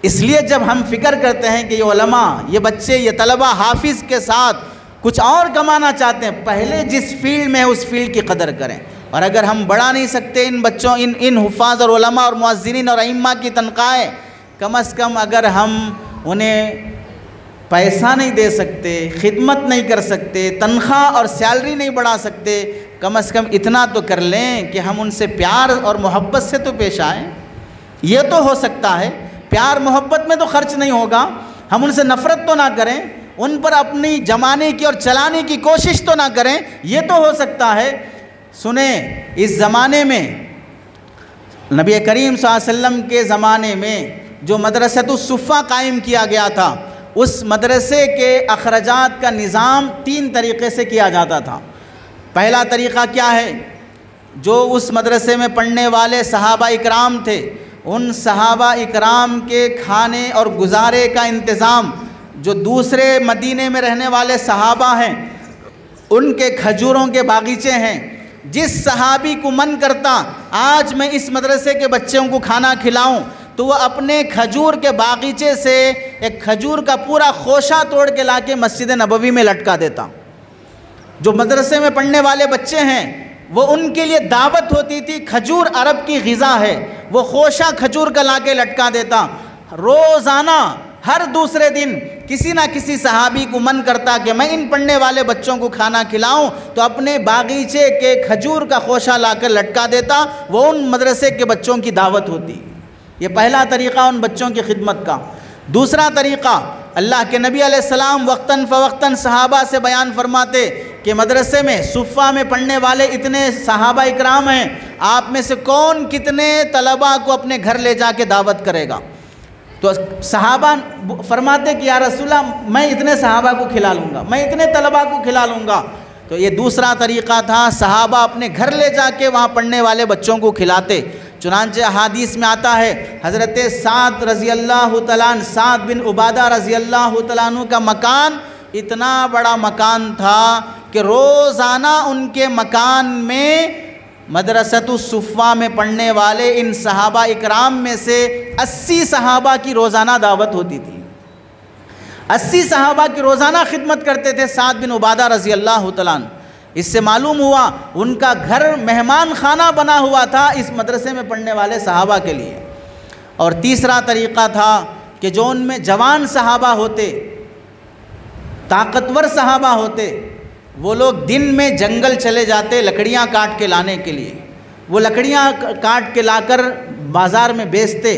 اس لیے جب ہم فکر کرتے ہیں کہ یہ علماء، یہ بچے، یہ طلبہ حافظ کے ساتھ کچھ اور کمانا چاہتے ہیں، پہلے جس فیلڈ میں ہے اس فیلڈ کی قدر کریں۔ اور اگر ہم بڑھا نہیں سکتے ان بچوں، ان حفاظ اور علماء اور مؤذنین اور ائمہ کی تنخواہیں، کم از کم اگر ہم انہیں پیسہ نہیں دے سکتے، خدمت نہیں کر سکتے، تنخواہ اور سیلری نہیں بڑھا سکتے، کم از کم اتنا تو کر لیں کہ ہم ان سے پیار اور محبت سے تو پیش آئیں۔ یہ تو ہو سکتا ہے، پیار محبت میں تو خرچ نہیں ہوگا، ہم ان سے نفرت تو نہ کریں، ان پر اپنی جمانے کی اور چلانے کی کوشش تو نہ کریں، یہ تو ہو سکتا ہے۔ سنیں، اس زمانے میں نبی کریم صلی اللہ علیہ وسلم کے زمانے میں جو مدرسۃ الصفہ قائم کیا گیا تھا، اس مدرسے کے اخراجات کا نظام 3 طریقے سے کیا جاتا تھا۔ پہلا طریقہ کیا ہے؟ جو اس مدرسے میں پڑھنے والے صحابہ اکرام تھے، ان صحابہ اکرام کے کھانے اور گزارے کا انتظام جو دوسرے مدینے میں رہنے والے صحابہ ہیں، ان کے کھجوروں کے باغیچے ہیں، جس صحابی کو من کرتا آج میں اس مدرسے کے بچوں کو کھانا کھلاؤں تو وہ اپنے کھجور کے باغیچے سے ایک کھجور کا پورا خوشہ توڑ کے لا کے مسجد نبوی میں لٹکا دیتا۔ جو مدرسے میں پڑھنے والے بچے ہیں وہ ان کے لیے دعوت ہوتی تھی، کھجور عرب کی غذا ہے، وہ خوشہ کھجور کا لا کے لٹکا دیتا۔ روزانہ ہر دوسرے دن کسی نہ کسی صحابی کو من کرتا کہ میں ان پڑھنے والے بچوں کو کھانا کھلاؤں تو اپنے باغیچے کے کھجور کا خوشہ لا کر لٹکا دیتا، وہ ان مدرسے کے بچوں کی دعوت ہوتی۔ یہ پہلا طریقہ ان بچوں کی خدمت کا۔ دوسرا طریقہ، اللہ کے نبی علیہ السلام وقتاً فوقتاً صحابہ سے بیان فرماتے کہ مدرسے میں صفہ میں پڑھنے والے اتنے صحابہ اکرام ہیں، آپ میں سے کون کتنے طلباء کو اپنے گھر لے جا کے دعوت کرے گا؟ تو صحابہ فرماتے کہ یا رسول اللہ میں اتنے صحابہ کو کھلا لوں گا، میں اتنے طلباء کو کھلا لوں گا۔ تو یہ دوسرا طریقہ تھا، صحابہ اپنے گھر لے جا کے وہاں پڑھنے والے بچوں کو کھلاتے۔ چنانچہ احادیث میں آتا ہے حضرت سعد رضی اللہ تعالیٰ عنہ، سعد بن عبادہ رضی اللہ تعالیٰ عنہ کا مکان اتنا بڑا مکان تھا کہ روزانہ ان کے مکان میں مدرسۃ الصفہ میں پڑھنے والے ان صحابہ اکرام میں سے 80 صحابہ کی روزانہ دعوت ہوتی تھی۔ 80 صحابہ کی روزانہ خدمت کرتے تھے سعد بن عبادہ رضی اللہ تعالیٰ عنہ۔ اس سے معلوم ہوا ان کا گھر مہمان خانہ بنا ہوا تھا اس مدرسے میں پڑھنے والے صحابہ کے لیے۔ اور تیسرا طریقہ تھا کہ جو ان میں جوان صحابہ ہوتے، طاقتور صحابہ ہوتے، وہ لوگ دن میں جنگل چلے جاتے لکڑیاں کاٹ کے لانے کے لیے، وہ لکڑیاں کاٹ کے لا کر بازار میں بیچتے،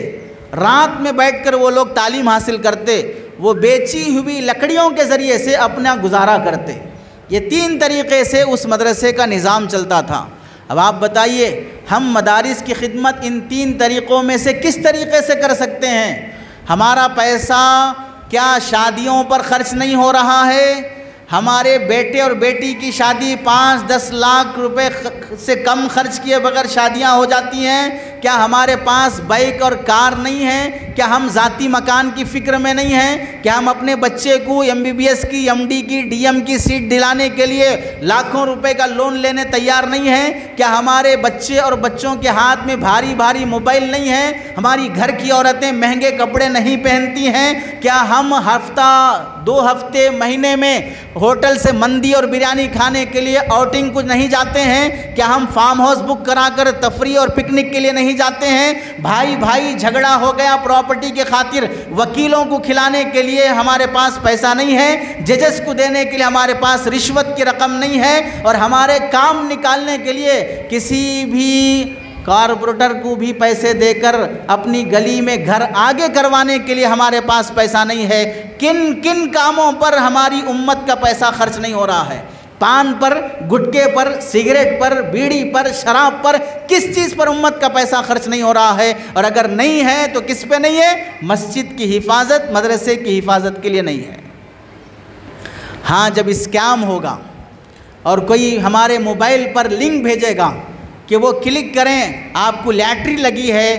رات میں بیٹھ کر وہ لوگ تعلیم حاصل کرتے، وہ بیچی ہوئی لکڑیوں کے ذریعے سے اپنا گزارا کرتے۔ یہ 3 طریقے سے اس مدرسے کا نظام چلتا تھا۔ اب آپ بتائیے ہم مدارس کی خدمت ان 3 طریقوں میں سے کس طریقے سے کر سکتے ہیں؟ ہمارا پیسہ کیا شادیوں پر خرچ نہیں ہو رہا ہے؟ ہمارے بیٹے اور بیٹی کی شادی 5-10 لاکھ روپے سے کم خرچ کیے بغیر شادیاں ہو جاتی ہیں؟ کیا ہمارے پاس بائک اور کار نہیں ہے؟ کیا ہم ذاتی مکان کی فکر میں نہیں ہیں؟ کیا ہم اپنے بچے کو MBBS کی، MD کی، DM کی سیٹ دلانے کے لیے لاکھوں روپے کا لون لینے تیار نہیں ہیں؟ کیا ہمارے بچے اور بچوں کے ہاتھ میں بھاری بھاری موبائل نہیں ہیں؟ ہماری گھر کی عورتیں مہنگے کپڑے نہیں پہنتی ہیں؟ کیا ہم ہفتہ 2 ہفتے مہینے میں ہوٹل سے مندی اور بریانی کھانے کے لیے آؤٹنگ کچھ نہیں جاتے ہیں؟ کیا ہم فارم ہاؤس بک کرا کر تفریح اور پکنک کے لیے نہیں جاتے ہیں؟ بھائی جھگڑا ہو گیا پراپرٹی کے خاطر، وکیلوں کو کھلانے کے لیے ہمارے پاس پیسہ نہیں ہے، ججز کو دینے کے لیے ہمارے پاس رشوت کی رقم نہیں ہے، اور ہمارے کام نکالنے کے لیے کسی بھی کارپوریٹر کو بھی پیسے دے کر اپنی گلی میں گھر آگے کروانے کے لیے ہمارے پاس پیسہ نہیں ہے۔ کن کاموں پر ہماری امت کا پیسہ خرچ نہیں ہو رہا ہے؟ پان پر، گٹکے پر، سگریٹ پر، بیڑی پر، شراب پر، کس چیز پر امت کا پیسہ خرچ نہیں ہو رہا ہے؟ اور اگر نہیں ہے تو کس پہ نہیں ہے؟ مسجد کی حفاظت، مدرسے کی حفاظت کے لیے نہیں ہے۔ ہاں جب اسکیم ہوگا اور کوئی ہمارے موبائل پر لنک بھیجے گا کہ وہ کلک کریں، آپ کو لاٹری لگی ہے،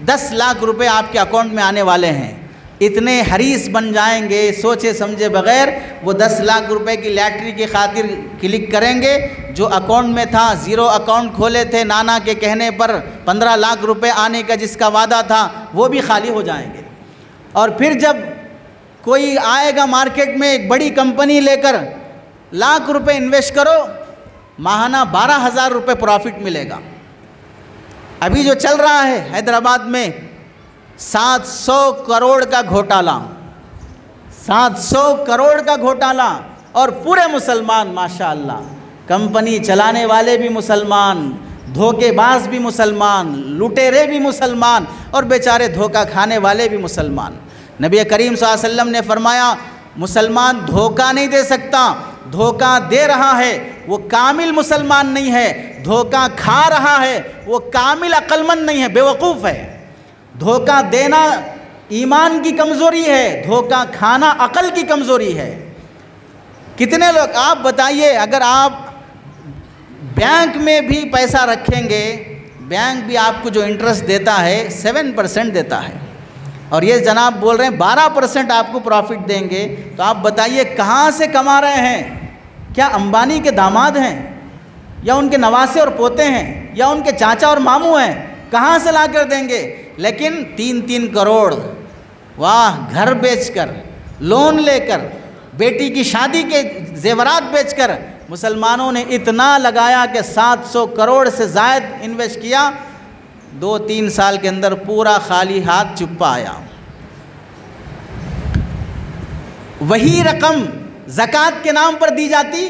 10 لاکھ روپے آپ کے اکاؤنٹ میں آنے والے ہیں، اتنے حریص بن جائیں گے سوچے سمجھے بغیر، وہ 10 لاکھ روپے کی لاٹری کی خاطر کلک کریں گے۔ جو اکاؤنٹ میں تھا، زیرو اکاؤنٹ کھولے تھے نانا کے کہنے پر، 15 لاکھ روپے آنے کا جس کا وعدہ تھا وہ بھی خالی ہو جائیں گے۔ اور پھر جب کوئی آئے گا مارکیٹ میں ایک بڑی کمپنی لے کر، لاکھ روپے انویسٹ کرو، ماہانہ 12,000 روپے پروفٹ ملے گا۔ ابھی جو چل رہا ہے حیدرآباد میں 700 کروڑ کا گھوٹالہ، 700 کروڑ کا گھوٹالہ، اور پورے مسلمان ماشاءاللہ، کمپنی چلانے والے بھی مسلمان، دھوکے باز بھی مسلمان، لٹیرے بھی مسلمان، اور بیچارے دھوکہ کھانے والے بھی مسلمان۔ نبی کریم صلی اللہ علیہ وسلم نے فرمایا مسلمان دھوکہ نہیں دے سکتا، دھوکہ دے رہا ہے وہ کامل مسلمان نہیں ہے، دھوکہ کھا رہا ہے وہ کامل عقل مند نہیں ہے، بیوقوف ہے۔ دھوکہ دینا ایمان کی کمزوری ہے، دھوکہ کھانا عقل کی کمزوری ہے۔ کتنے لوگ آپ بتائیے، اگر آپ بینک میں بھی پیسہ رکھیں گے، بینک بھی آپ کو جو انٹرسٹ دیتا ہے 7% دیتا ہے، اور یہ جناب بول رہے ہیں 12% آپ کو پروفٹ دیں گے، تو آپ بتائیے کہاں سے کما رہے ہیں؟ کیا امبانی کے داماد ہیں، یا ان کے نواسے اور پوتے ہیں، یا ان کے چاچا اور ماموں ہیں؟ کہاں سے لا کر دیں گے؟ لیکن 3 کروڑ، واہ، گھر بیچ کر، لون لے کر، بیٹی کی شادی کے زیورات بیچ کر مسلمانوں نے اتنا لگایا کہ 700 کروڑ سے زائد انویسٹ کیا، 2-3 سال کے اندر پورا خالی ہاتھ چپا آیا۔ وہی رقم زکوٰۃ کے نام پر دی جاتی،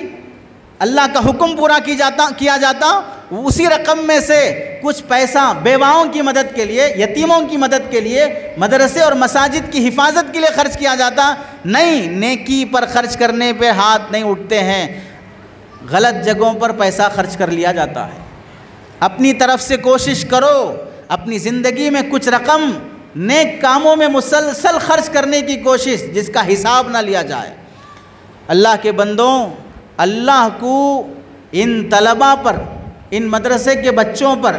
اللہ کا حکم پورا کیا جاتا، اسی رقم میں سے کچھ پیسہ بیواؤں کی مدد کے لیے، یتیموں کی مدد کے لیے، مدرسے اور مساجد کی حفاظت کے لیے خرچ کیا جاتا۔ نہیں، نیکی پر خرچ کرنے پہ ہاتھ نہیں اٹھتے ہیں، غلط جگہوں پر پیسہ خرچ کر لیا جاتا ہے۔ اپنی طرف سے کوشش کرو، اپنی زندگی میں کچھ رقم نیک کاموں میں مسلسل خرچ کرنے کی کوشش، جس کا حساب نہ لیا جائے۔ اللہ کے بندوں، اللہ کو ان طلباء پر، ان مدرسے کے بچوں پر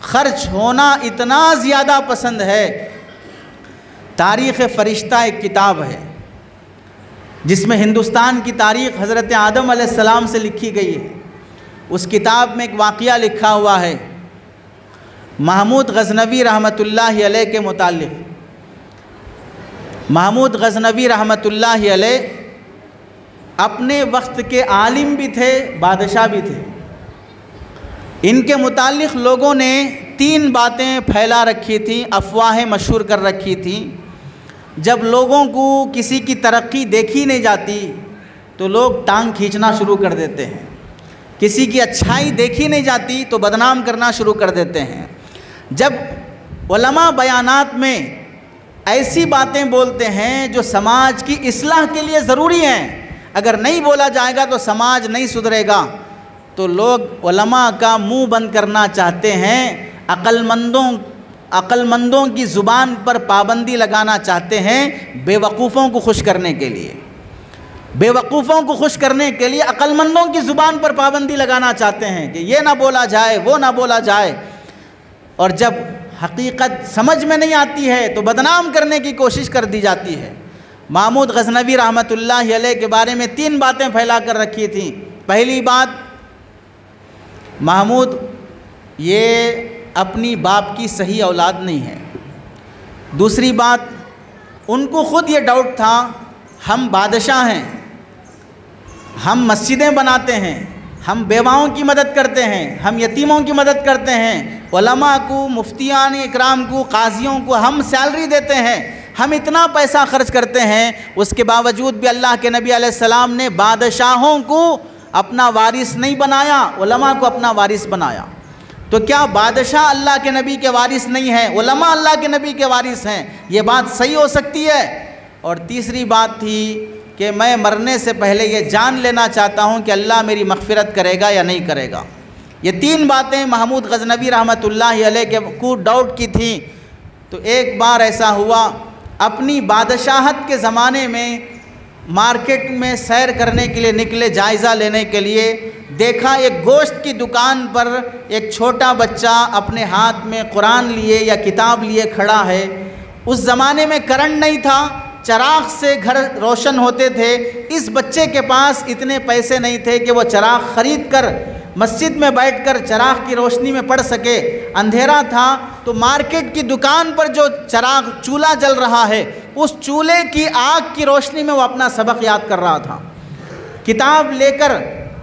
خرچ ہونا اتنا زیادہ پسند ہے۔ تاریخ فرشتہ ایک کتاب ہے جس میں ہندوستان کی تاریخ حضرت آدم علیہ السلام سے لکھی گئی ہے۔ اس کتاب میں ایک واقعہ لکھا ہوا ہے محمود غزنوی رحمۃ اللہ علیہ کے متعلق۔ محمود غزنوی رحمۃ اللہ علیہ اپنے وقت کے عالم بھی تھے، بادشاہ بھی تھے۔ ان کے متعلق لوگوں نے 3 باتیں پھیلا رکھی تھیں، افواہیں مشہور کر رکھی تھیں۔ جب لوگوں کو کسی کی ترقی دیکھی نہیں جاتی تو لوگ ٹانگ کھینچنا شروع کر دیتے ہیں، کسی کی اچھائی دیکھی نہیں جاتی تو بدنام کرنا شروع کر دیتے ہیں۔ جب علماء بیانات میں ایسی باتیں بولتے ہیں جو سماج کی اصلاح کے لیے ضروری ہیں، اگر نہیں بولا جائے گا تو سماج نہیں سدھرے گا، تو لوگ علماء کا منہ بند کرنا چاہتے ہیں، عقل مندوں کی زبان پر پابندی لگانا چاہتے ہیں بے وقوفوں کو خوش کرنے کے لیے۔ بے وقوفوں کو خوش کرنے کے لیے عقل مندوں کی زبان پر پابندی لگانا چاہتے ہیں کہ یہ نہ بولا جائے، وہ نہ بولا جائے، اور جب حقیقت سمجھ میں نہیں آتی ہے تو بدنام کرنے کی کوشش کر دی جاتی ہے۔ محمود غزنوی رحمۃ اللہ علیہ کے بارے میں 3 باتیں پھیلا کر رکھی تھیں۔ پہلی بات، محمود یہ اپنی باپ کی صحیح اولاد نہیں ہے۔ دوسری بات، ان کو خود یہ ڈاؤٹ تھا ہم بادشاہ ہیں، ہم مسجدیں بناتے ہیں، ہم بیواؤں کی مدد کرتے ہیں، ہم یتیموں کی مدد کرتے ہیں، علماء کو، مفتیان اکرام کو، قاضیوں کو ہم سیلری دیتے ہیں، ہم اتنا پیسہ خرچ کرتے ہیں، اس کے باوجود بھی اللہ کے نبی علیہ السلام نے بادشاہوں کو اپنا وارث نہیں بنایا، علماء کو اپنا وارث بنایا۔ تو کیا بادشاہ اللہ کے نبی کے وارث نہیں ہیں، علماء اللہ کے نبی کے وارث ہیں؟ یہ بات صحیح ہو سکتی ہے؟ اور تیسری بات تھی کہ میں مرنے سے پہلے یہ جان لینا چاہتا ہوں کہ اللہ میری مغفرت کرے گا یا نہیں کرے گا۔ یہ 3 باتیں محمود غزنوی رحمۃ اللہ علیہ کے کو ڈاؤٹ کی تھیں۔ تو ایک بار ایسا ہوا، اپنی بادشاہت کے زمانے میں مارکیٹ میں سیر کرنے کے لیے نکلے، جائزہ لینے کے لیے، دیکھا ایک گوشت کی دکان پر ایک چھوٹا بچہ اپنے ہاتھ میں قرآن لیے یا کتاب لیے کھڑا ہے۔ اس زمانے میں کرنٹ نہیں تھا، چراغ سے گھر روشن ہوتے تھے۔ اس بچے کے پاس اتنے پیسے نہیں تھے کہ وہ چراغ خرید کر مسجد میں بیٹھ کر چراغ کی روشنی میں پڑھ سکے، اندھیرا تھا۔ تو مارکیٹ کی دکان پر جو چراغ چولہا جل رہا ہے، اس چولہے کی آگ کی روشنی میں وہ اپنا سبق یاد کر رہا تھا۔ کتاب لے کر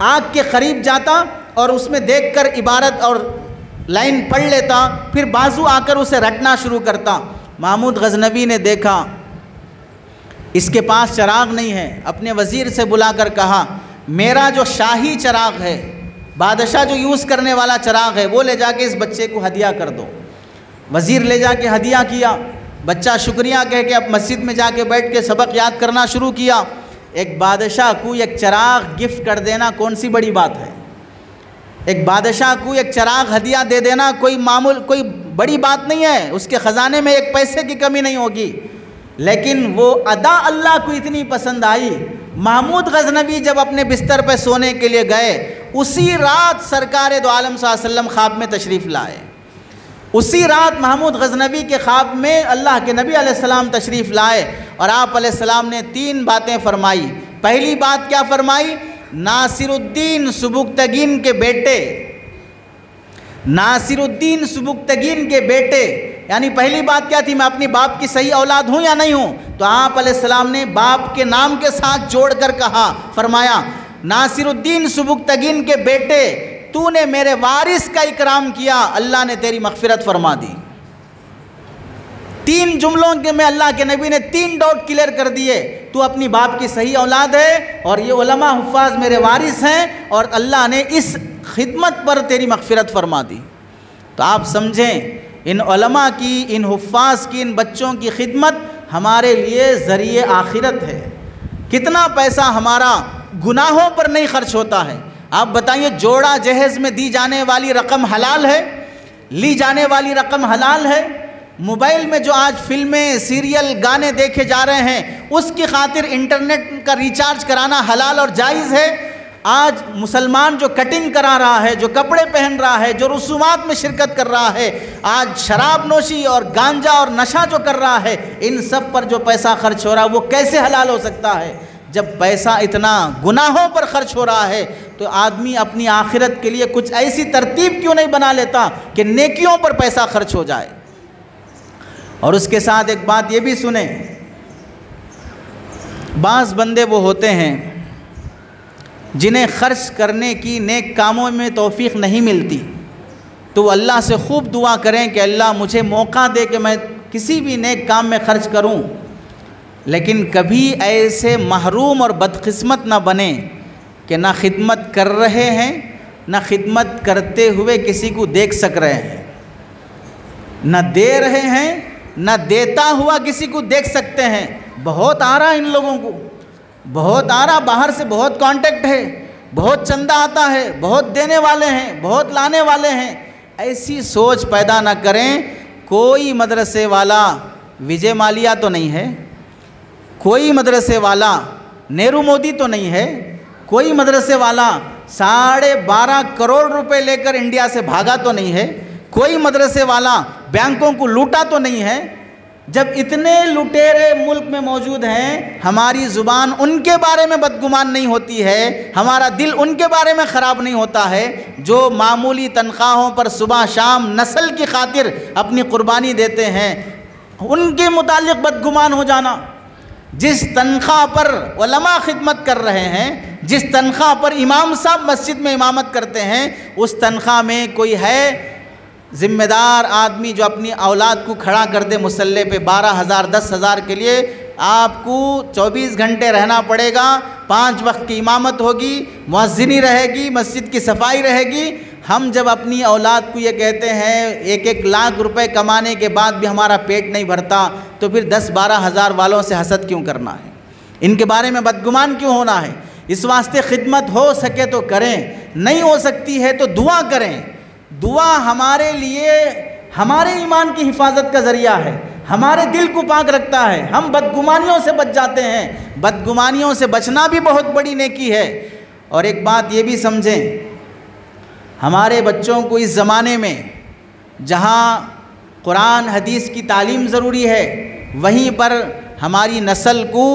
آگ کے قریب جاتا اور اس میں دیکھ کر عبارت اور لائن پڑھ لیتا، پھر بازو آ کر اسے رٹنا شروع کرتا۔ محمود غزنوی نے دیکھا اس کے پاس چراغ نہیں ہے، اپنے وزیر سے بلا کر کہا میرا جو شاہی چراغ ہے، بادشاہ جو یوز کرنے والا چراغ ہے، وہ لے جا کے اس بچے کو ہدیہ کر دو۔ وزیر لے جا کے ہدیہ کیا۔ بچہ شکریہ کہہ کے اب مسجد میں جا کے بیٹھ کے سبق یاد کرنا شروع کیا۔ ایک بادشاہ کو ایک چراغ گفٹ کر دینا کون سی بڑی بات ہے؟ ایک بادشاہ کو ایک چراغ ہدیہ دے دینا کوئی بڑی بات نہیں ہے، اس کے خزانے میں 1 پیسے کی کمی نہیں ہوگی۔ لیکن وہ ادا اللہ کو اتنی پسند آئی، محمود غزنوی جب اپنے بستر پہ سونے کے لیے گئے، اسی رات سرکار دو عالم صلی اللہ علیہ وسلم خواب میں تشریف لائے۔ اسی رات محمود غزنوی کے خواب میں اللہ کے نبی علیہ السلام تشریف لائے اور آپ علیہ السلام نے 3 باتیں فرمائی۔ پہلی بات کیا فرمائی؟ ناصر الدین سبکتگین کے بیٹے، ناصر الدین سبکتگین کے بیٹے، یعنی پہلی بات کیا تھی؟ میں اپنی باپ کی صحیح اولاد ہوں یا نہیں ہوں؟ تو آپ علیہ السلام نے باپ کے نام کے ساتھ جوڑ کر کہا، فرمایا ناصر الدین سبکتگین کے بیٹے، تو نے میرے وارث کا اکرام کیا، اللہ نے تیری مغفرت فرما دی۔ 3 جملوں کے میں اللہ کے نبی نے 3 ڈاؤٹ کلیئر کر دیے، تو اپنی باپ کی صحیح اولاد ہے، اور یہ علماء حفاظ میرے وارث ہیں، اور اللہ نے اس خدمت پر تیری مغفرت فرما دی۔ تو آپ سمجھیں ان علماء کی، ان حفاظ کی، ان بچوں کی خدمت ہمارے لیے ذریعہ آخرت ہے۔ کتنا پیسہ ہمارا گناہوں پر نہیں خرچ ہوتا ہے؟ آپ بتائیے، جوڑا جہیز میں دی جانے والی رقم حلال ہے؟ لی جانے والی رقم حلال ہے؟ موبائل میں جو آج فلمیں، سیریل، گانے دیکھے جا رہے ہیں، اس کی خاطر انٹرنیٹ کا ریچارج کرانا حلال اور جائز ہے؟ آج مسلمان جو کٹنگ کرا رہا ہے، جو کپڑے پہن رہا ہے، جو رسومات میں شرکت کر رہا ہے، آج شراب نوشی اور گانجا اور نشہ جو کر رہا ہے، ان سب پر جو پیسہ خرچ ہو رہا ہے وہ کیسے حلال ہو سکتا ہے؟ جب پیسہ اتنا گناہوں پر خرچ ہو رہا ہے تو آدمی اپنی آخرت کے لیے کچھ ایسی ترتیب کیوں نہیں بنا لیتا کہ نیکیوں پر پیسہ خرچ ہو جائے؟ اور اس کے ساتھ ایک بات یہ بھی سنیں، بعض بندے وہ ہوتے ہیں جنہیں خرچ کرنے کی نیک کاموں میں توفیق نہیں ملتی، تو وہ اللہ سے خوب دعا کریں کہ اللہ مجھے موقع دے کہ میں کسی بھی نیک کام میں خرچ کروں، لیکن کبھی ایسے محروم اور بدقسمت نہ بنیں کہ نہ خدمت کر رہے ہیں، نہ خدمت کرتے ہوئے کسی کو دیکھ سک رہے ہیں، نہ دے رہے ہیں نہ دیتا ہوا کسی کو دیکھ سکتے ہیں۔ بہت آ رہا ان لوگوں کو، بہت آ رہا، باہر سے بہت کانٹیکٹ ہے، بہت چندہ آتا ہے، بہت دینے والے ہیں، بہت لانے والے ہیں۔ ایسی سوچ پیدا نہ کریں۔ کوئی مدرسے والا وجے مالیا تو نہیں ہے، کوئی مدرسے والا نیرو مودی تو نہیں ہے، کوئی مدرسے والا 12.5 کروڑ روپے لے کر انڈیا سے بھاگا تو نہیں ہے، کوئی مدرسے والا بینکوں کو لوٹا تو نہیں ہے۔ جب اتنے لٹیرے ملک میں موجود ہیں، ہماری زبان ان کے بارے میں بدگمان نہیں ہوتی ہے، ہمارا دل ان کے بارے میں خراب نہیں ہوتا ہے، جو معمولی تنخواہوں پر صبح شام نسل کی خاطر اپنی قربانی دیتے ہیں، ان کے متعلق بدگمان ہو جانا۔ جس تنخواہ پر علماء خدمت کر رہے ہیں، جس تنخواہ پر امام صاحب مسجد میں امامت کرتے ہیں، اس تنخواہ میں کوئی ہے ذمہ دار آدمی جو اپنی اولاد کو کھڑا کر دے مصلی پہ 12,000 10,000 کے لیے؟ آپ کو 24 گھنٹے رہنا پڑے گا، 5 وقت کی امامت ہوگی، مؤذنی رہے گی، مسجد کی صفائی رہے گی۔ ہم جب اپنی اولاد کو یہ کہتے ہیں 1-1 لاکھ روپے کمانے کے بعد بھی ہمارا پیٹ نہیں بھرتا، تو پھر 10-12 ہزار والوں سے حسد کیوں کرنا ہے؟ ان کے بارے میں بدگمان کیوں ہونا ہے؟ اس واسطے خدمت ہو سکے تو کریں، نہیں ہو سکتی ہے تو دعا کریں۔ دعا ہمارے لیے ہمارے ایمان کی حفاظت کا ذریعہ ہے، ہمارے دل کو پاک رکھتا ہے، ہم بدگمانیوں سے بچ جاتے ہیں۔ بدگمانیوں سے بچنا بھی بہت بڑی نیکی ہے۔ اور ایک بات یہ بھی سمجھیں، ہمارے بچوں کو اس زمانے میں جہاں قرآن حدیث کی تعلیم ضروری ہے، وہیں پر ہماری نسل کو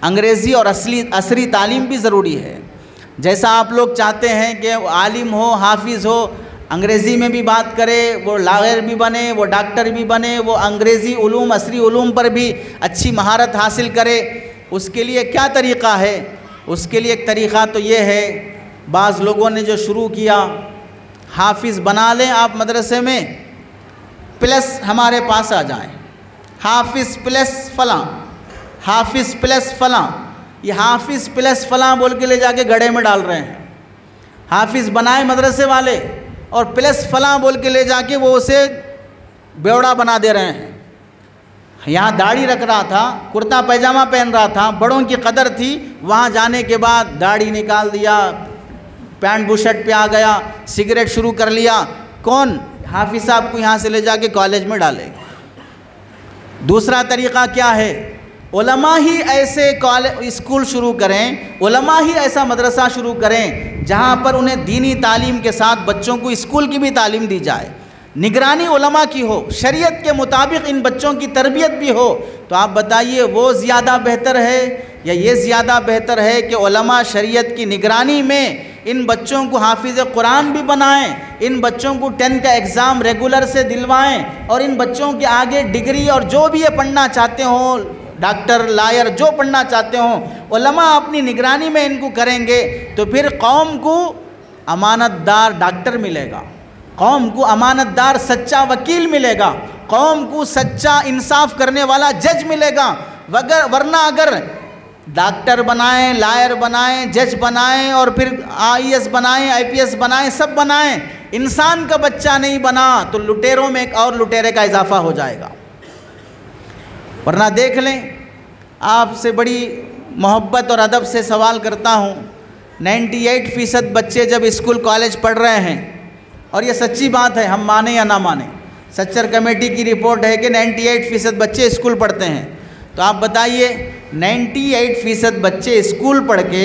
انگریزی اور عصری تعلیم بھی ضروری ہے۔ جیسا آپ لوگ چاہتے ہیں کہ عالم ہو، حافظ ہو، انگریزی میں بھی بات کرے، وہ لاغر بھی بنے، وہ ڈاکٹر بھی بنے، وہ انگریزی علوم عصری علوم پر بھی اچھی مہارت حاصل کرے، اس کے لیے کیا طریقہ ہے؟ اس کے لیے ایک طریقہ تو یہ ہے، بعض لوگوں نے جو شروع کیا، حافظ بنا لیں آپ مدرسے میں، پلس ہمارے پاس آ جائیں، حافظ پلس فلاں، حافظ پلس فلاں۔ یہ حافظ پلس فلاں بول کے لے جا کے گڑھے میں ڈال رہے ہیں۔ حافظ بنائے مدرسے والے اور پلس فلاں بول کے لے جا کے وہ اسے بیوڑا بنا دے رہے ہیں۔ یہاں داڑھی رکھ رہا تھا، کرتا پیجامہ پہن رہا تھا، بڑوں کی قدر تھی، وہاں جانے کے بعد داڑھی نکال دیا، پینٹ بوشرٹ پہ آ گیا، سگریٹ شروع کر لیا۔ کون حافظ صاحب کو یہاں سے لے جا کے کالج میں ڈالے؟ دوسرا طریقہ کیا ہے؟ علماء ہی ایسے اسکول شروع کریں، علماء ہی ایسا مدرسہ شروع کریں جہاں پر انہیں دینی تعلیم کے ساتھ بچوں کو اسکول کی بھی تعلیم دی جائے، نگرانی علماء کی ہو، شریعت کے مطابق ان بچوں کی تربیت بھی ہو۔ تو آپ بتائیے وہ زیادہ بہتر ہے یا یہ زیادہ بہتر ہے کہ علماء شریعت کی نگرانی میں ان بچوں کو حافظ قرآن بھی بنائیں، ان بچوں کو 10 کا ایگزام ریگولر سے دلوائیں، اور ان بچوں کے آگے ڈگری اور جو بھی یہ پڑھنا چاہتے ہوں، ڈاکٹر لائر جو پڑھنا چاہتے ہوں، علماء اپنی نگرانی میں ان کو کریں گے، تو پھر قوم کو امانت دار ڈاکٹر ملے گا، قوم کو امانت دار سچا وکیل ملے گا، قوم کو سچا انصاف کرنے والا جج ملے گا۔ ورنہ اگر ڈاکٹر بنائیں، لائر بنائیں، جج بنائیں، اور پھر IAS بنائیں، IPS بنائیں، سب بنائیں، انسان کا بچہ نہیں بنا تو لٹیروں میں ایک اور لٹیرے کا اضافہ ہو جائے گا۔ ورنہ دیکھ لیں، آپ سے بڑی محبت اور ادب سے سوال کرتا ہوں، 98% بچے جب اسکول کالج پڑھ رہے ہیں، اور یہ سچی بات ہے، ہم مانیں یا نہ مانیں، سچر کمیٹی کی رپورٹ ہے کہ 98% بچے اسکول پڑھتے ہیں، تو آپ بتائیے 98% بچے اسکول پڑھ کے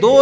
2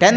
10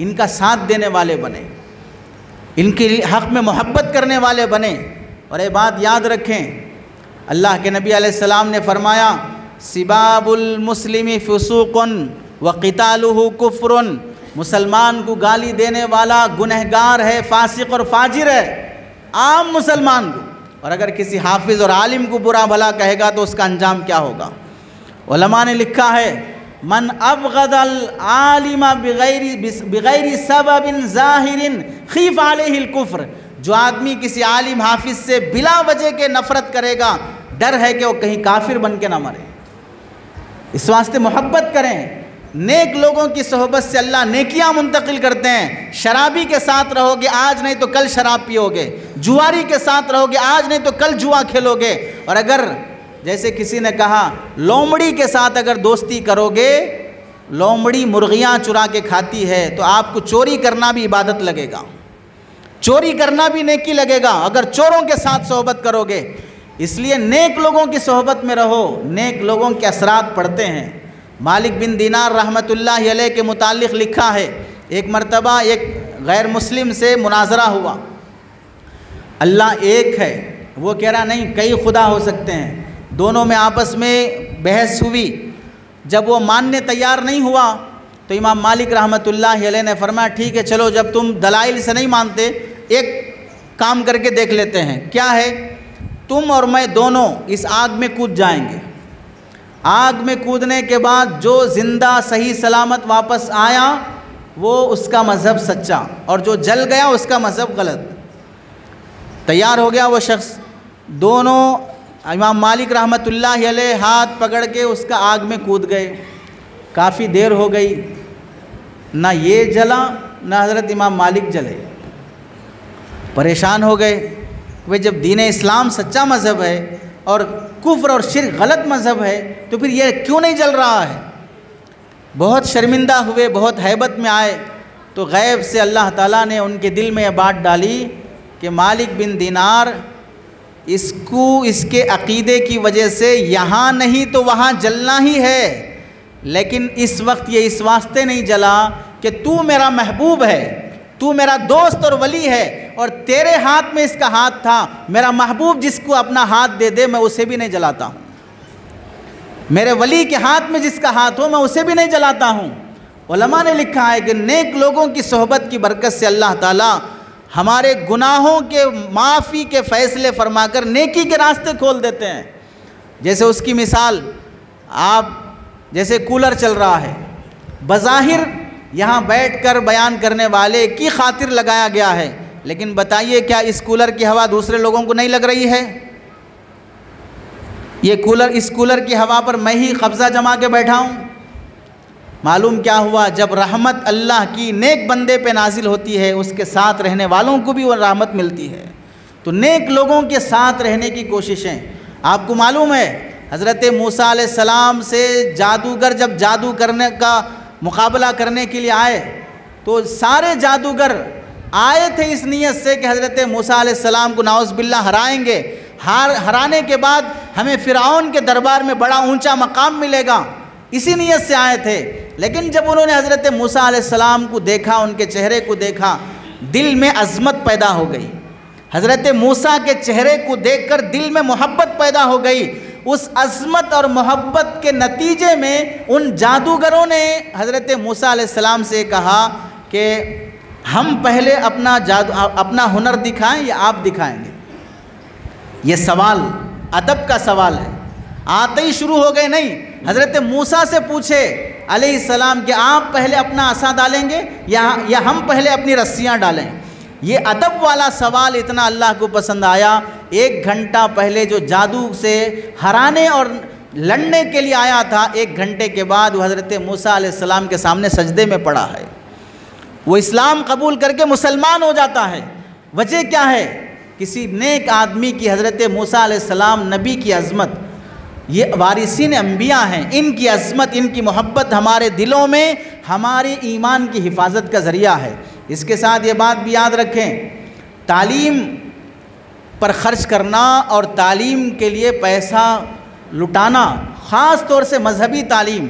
ان کا ساتھ دینے والے بنیں، ان کے حق میں محبت کرنے والے بنیں۔ اور یہ بات یاد رکھیں، اللہ کے نبی علیہ السلام نے فرمایا سباب المسلم فسوق وقتالہ کفر، مسلمان کو گالی دینے والا گنہگار ہے، فاسق اور فاجر ہے، عام مسلمان کو۔ اور اگر کسی حافظ اور عالم کو برا بھلا کہے گا تو اس کا انجام کیا ہوگا؟ علماء نے لکھا ہے من ابغض العالم بغیر سبب ظاہر خیف علیہ الکفر، جو آدمی کسی عالم حافظ سے بلا وجہ کے نفرت کرے گا، ڈر ہے کہ وہ کہیں کافر بن کے نہ مرے۔ اس واسطے محبت کریں، نیک لوگوں کی صحبت سے اللہ نیکیاں منتقل کرتے ہیں۔ شرابی کے ساتھ رہو گے آج نہیں تو کل شراب پیو گے، جواری کے ساتھ رہو گے آج نہیں تو کل جوا کھیلو گے، اور اگر جیسے کسی نے کہا لومڑی کے ساتھ اگر دوستی کرو گے، لومڑی مرغیاں چرا کے کھاتی ہے تو آپ کو چوری کرنا بھی عبادت لگے گا، چوری کرنا بھی نیکی لگے گا اگر چوروں کے ساتھ صحبت کرو گے۔ اس لیے نیک لوگوں کی صحبت میں رہو، نیک لوگوں کے اثرات پڑتے ہیں۔ مالک بن دینار رحمۃ اللہ علیہ کے متعلق لکھا ہے ایک مرتبہ ایک غیر مسلم سے مناظرہ ہوا، اللہ ایک ہے، وہ کہہ رہا نہیں کئی خدا ہو سکتے ہیں، دونوں میں آپس میں بحث ہوئی۔ جب وہ ماننے تیار نہیں ہوا تو امام مالک رحمۃ اللہ علیہ نے فرمایا ٹھیک ہے چلو، جب تم دلائل سے نہیں مانتے ایک کام کر کے دیکھ لیتے ہیں، کیا ہے؟ تم اور میں دونوں اس آگ میں کود جائیں گے، آگ میں کودنے کے بعد جو زندہ صحیح سلامت واپس آیا وہ اس کا مذہب سچا، اور جو جل گیا اس کا مذہب غلط۔ تیار ہو گیا وہ شخص، دونوں امام مالک رحمۃ اللہ علیہ ہاتھ پکڑ کے اس کا آگ میں کود گئے۔ کافی دیر ہو گئی، نہ یہ جلا نہ حضرت امام مالک جلے، پریشان ہو گئے کہ جب دین اسلام سچا مذہب ہے اور کفر اور شرک غلط مذہب ہے تو پھر یہ کیوں نہیں جل رہا ہے؟ بہت شرمندہ ہوئے، بہت ہیبت میں آئے تو غیب سے اللہ تعالیٰ نے ان کے دل میں یہ بات ڈالی کہ مالک بن دینار اس کے عقیدے کی وجہ سے یہاں نہیں تو وہاں جلنا ہی ہے، لیکن اس وقت یہ اس واسطے نہیں جلا کہ تو میرا محبوب ہے، تو میرا دوست اور ولی ہے، اور تیرے ہاتھ میں اس کا ہاتھ تھا، میرا محبوب جس کو اپنا ہاتھ دے دے میں اسے بھی نہیں جلاتا ہوں، میرے ولی کے ہاتھ میں جس کا ہاتھ ہو میں اسے بھی نہیں جلاتا ہوں۔ علماء نے لکھا ہے کہ نیک لوگوں کی صحبت کی برکت سے اللہ تعالیٰ ہمارے گناہوں کے معافی کے فیصلے فرما کر نیکی کے راستے کھول دیتے ہیں۔ جیسے اس کی مثال، آپ جیسے کولر چل رہا ہے، بظاہر یہاں بیٹھ کر بیان کرنے والے کی خاطر لگایا گیا ہے، لیکن بتائیے کیا اس کولر کی ہوا دوسرے لوگوں کو نہیں لگ رہی ہے؟ اس کولر کی ہوا پر میں ہی قبضہ جما کے بیٹھا ہوں۔ معلوم کیا ہوا؟ جب رحمت اللہ کی نیک بندے پہ نازل ہوتی ہے اس کے ساتھ رہنے والوں کو بھی وہ رحمت ملتی ہے۔ تو نیک لوگوں کے ساتھ رہنے کی کوششیں، آپ کو معلوم ہے حضرت موسیٰ علیہ السلام سے جادوگر جب جادو کرنے کا مقابلہ کرنے کے لیے آئے تو سارے جادوگر آئے تھے اس نیت سے کہ حضرت موسیٰ علیہ السلام کو نعوذ باللہ ہرائیں گے، ہرانے کے بعد ہمیں فرعون کے دربار میں بڑا اونچا مقام ملے گا، اسی نیت سے آئے تھے۔ لیکن جب انہوں نے حضرت موسیٰ علیہ السلام کو دیکھا، ان کے چہرے کو دیکھا، دل میں عظمت پیدا ہو گئی، حضرت موسیٰ کے چہرے کو دیکھ کر دل میں محبت پیدا ہو گئی۔ اس عظمت اور محبت کے نتیجے میں ان جادوگروں نے حضرت موسیٰ علیہ السلام سے کہا کہ ہم پہلے اپنا ہنر دکھائیں یا آپ دکھائیں گے؟ یہ سوال ادب کا سوال ہے، آتے ہی شروع ہو گئے نہیں، حضرت موسیٰ سے پوچھے علیہ السلام کہ آپ پہلے اپنا عصا ڈالیں گے یا ہم پہلے اپنی رسیاں ڈالیں؟ یہ ادب والا سوال اتنا اللہ کو پسند آیا، 1 گھنٹہ پہلے جو جادو سے ہرانے اور لڑنے کے لیے آیا تھا، 1 گھنٹے کے بعد وہ حضرت موسیٰ علیہ السلام کے سامنے سجدے میں پڑا ہے، وہ اسلام قبول کر کے مسلمان ہو جاتا ہے۔ وجہ کیا ہے؟ کسی نیک آدمی کی، حضرت موسیٰ علیہ السلام نبی کی عظمت، یہ وارثین انبیاء ہیں، ان کی عظمت، ان کی محبت ہمارے دلوں میں ہمارے ایمان کی حفاظت کا ذریعہ ہے۔ اس کے ساتھ یہ بات بھی یاد رکھیں، تعلیم پر خرچ کرنا اور تعلیم کے لیے پیسہ لٹانا، خاص طور سے مذہبی تعلیم،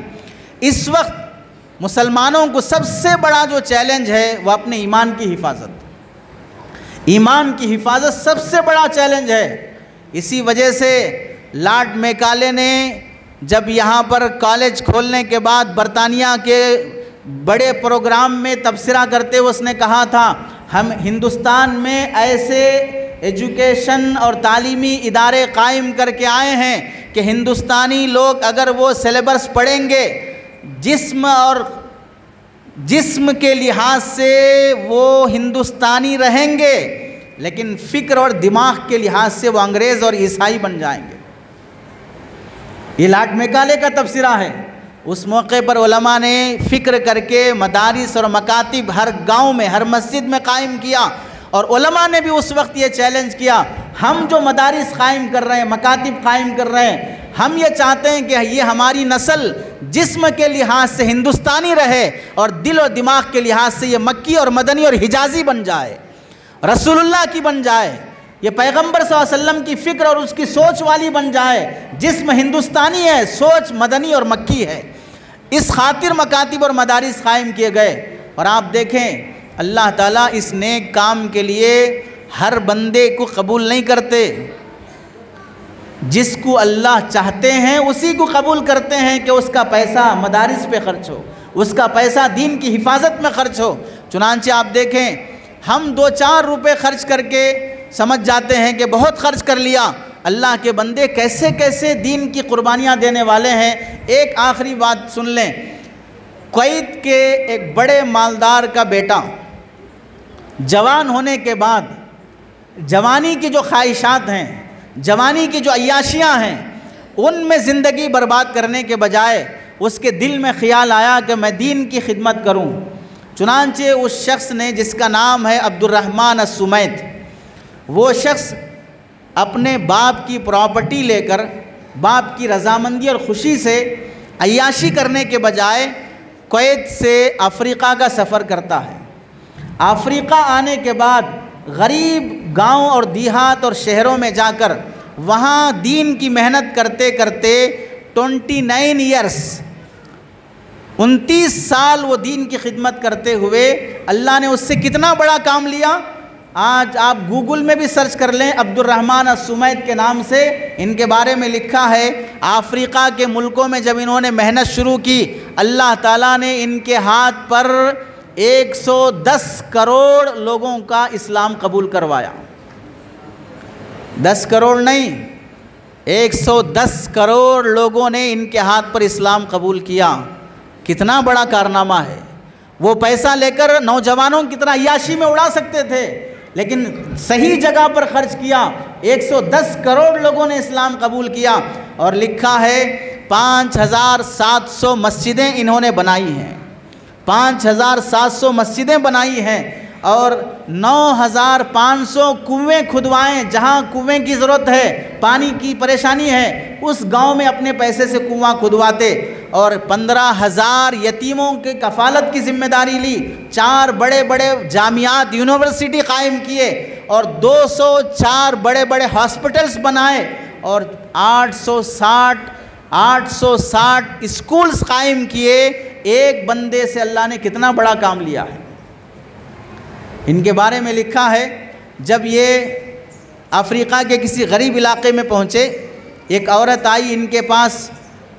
اس وقت مسلمانوں کو سب سے بڑا جو چیلنج ہے وہ اپنے ایمان کی حفاظت، ایمان کی حفاظت سب سے بڑا چیلنج ہے۔ اسی وجہ سے لارڈ میکالے نے جب یہاں پر کالج کھولنے کے بعد برطانیہ کے بڑے پروگرام میں تبصرہ کرتے ہوئے اس نے کہا تھا، ہم ہندوستان میں ایسے ایجوکیشن اور تعلیمی ادارے قائم کر کے آئے ہیں کہ ہندوستانی لوگ اگر وہ سلیبس پڑھیں گے، جسم کے لحاظ سے وہ ہندوستانی رہیں گے، لیکن فکر اور دماغ کے لحاظ سے وہ انگریز اور عیسائی بن جائیں گے۔ یہ لارڈ میکالے کا تبصرہ ہے۔ اس موقع پر علماء نے فکر کر کے مدارس اور مکاتب ہر گاؤں میں، ہر مسجد میں قائم کیا، اور علماء نے بھی اس وقت یہ چیلنج کیا، ہم جو مدارس قائم کر رہے ہیں، مکاتب قائم کر رہے ہیں، ہم یہ چاہتے ہیں کہ یہ ہماری نسل جسم کے لحاظ سے ہندوستانی رہے اور دل و دماغ کے لحاظ سے یہ مکی اور مدنی اور حجازی بن جائے، رسول اللہ کی بن جائے، یہ پیغمبر صلی اللہ علیہ وسلم کی فکر اور اس کی سوچ والی بن جائے۔ جسم ہندوستانی ہے، سوچ مدنی اور مکی ہے۔ اس خاطر مکاتب اور مدارس قائم کیے گئے، اور آپ دیکھیں اللہ تعالیٰ اس نیک کام کے لیے ہر بندے کو قبول نہیں کرتے، جس کو اللہ چاہتے ہیں اسی کو قبول کرتے ہیں کہ اس کا پیسہ مدارس پہ خرچ ہو، اس کا پیسہ دین کی حفاظت میں خرچ ہو۔ چنانچہ آپ دیکھیں ہم 2-4 روپے خرچ کر کے سمجھ جاتے ہیں کہ بہت خرچ کر لیا، اللہ کے بندے کیسے کیسے دین کی قربانیاں دینے والے ہیں۔ ایک آخری بات سن لیں، کویت کے ایک بڑے مالدار کا بیٹا جوان ہونے کے بعد جوانی کی جو خواہشات ہیں، جوانی کی جو عیاشیاں ہیں، ان میں زندگی برباد کرنے کے بجائے اس کے دل میں خیال آیا کہ میں دین کی خدمت کروں۔ چنانچہ اس شخص نے، جس کا نام ہے عبد الرحمن السمیت، وہ شخص اپنے باپ کی پراپرٹی لے کر باپ کی رضامندی اور خوشی سے عیاشی کرنے کے بجائے کویت سے افریقہ کا سفر کرتا ہے۔ افریقہ آنے کے بعد غریب گاؤں اور دیہات اور شہروں میں جا کر وہاں دین کی محنت کرتے کرتے 29 ایئرس 29 سال وہ دین کی خدمت کرتے ہوئے اللہ نے اس سے کتنا بڑا کام لیا۔ آج آپ گوگل میں بھی سرچ کر لیں، عبد الرحمن السمیت کے نام سے ان کے بارے میں لکھا ہے۔ افریقہ کے ملکوں میں جب انہوں نے محنت شروع کی، اللہ تعالیٰ نے ان کے ہاتھ پر 110 کروڑ لوگوں کا اسلام قبول کروایا۔ 10 کروڑ نہیں، 110 کروڑ لوگوں نے ان کے ہاتھ پر اسلام قبول کیا۔ کتنا بڑا کارنامہ ہے۔ وہ پیسہ لے کر نوجوانوں کی طرح عیاشی میں اڑا سکتے تھے، لیکن صحیح جگہ پر خرچ کیا۔ 110 کروڑ لوگوں نے اسلام قبول کیا، اور لکھا ہے 5700 مسجدیں انہوں نے بنائی ہیں، 5700 مسجدیں بنائی ہیں، اور 9500 کنویں کھدوائیں۔ جہاں کنویں کی ضرورت ہے، پانی کی پریشانی ہے، اس گاؤں میں اپنے پیسے سے کنواں کھدواتے، اور 15000 یتیموں کے کفالت کی ذمہ داری لی۔ 4 بڑے بڑے جامعات، یونیورسٹی قائم کیے، اور 204 بڑے بڑے ہاسپٹلز بنائے، اور 860 اسکولز قائم کیے۔ ایک بندے سے اللہ نے کتنا بڑا کام لیا ہے۔ ان کے بارے میں لکھا ہے، جب یہ افریقہ کے کسی غریب علاقے میں پہنچے، ایک عورت آئی ان کے پاس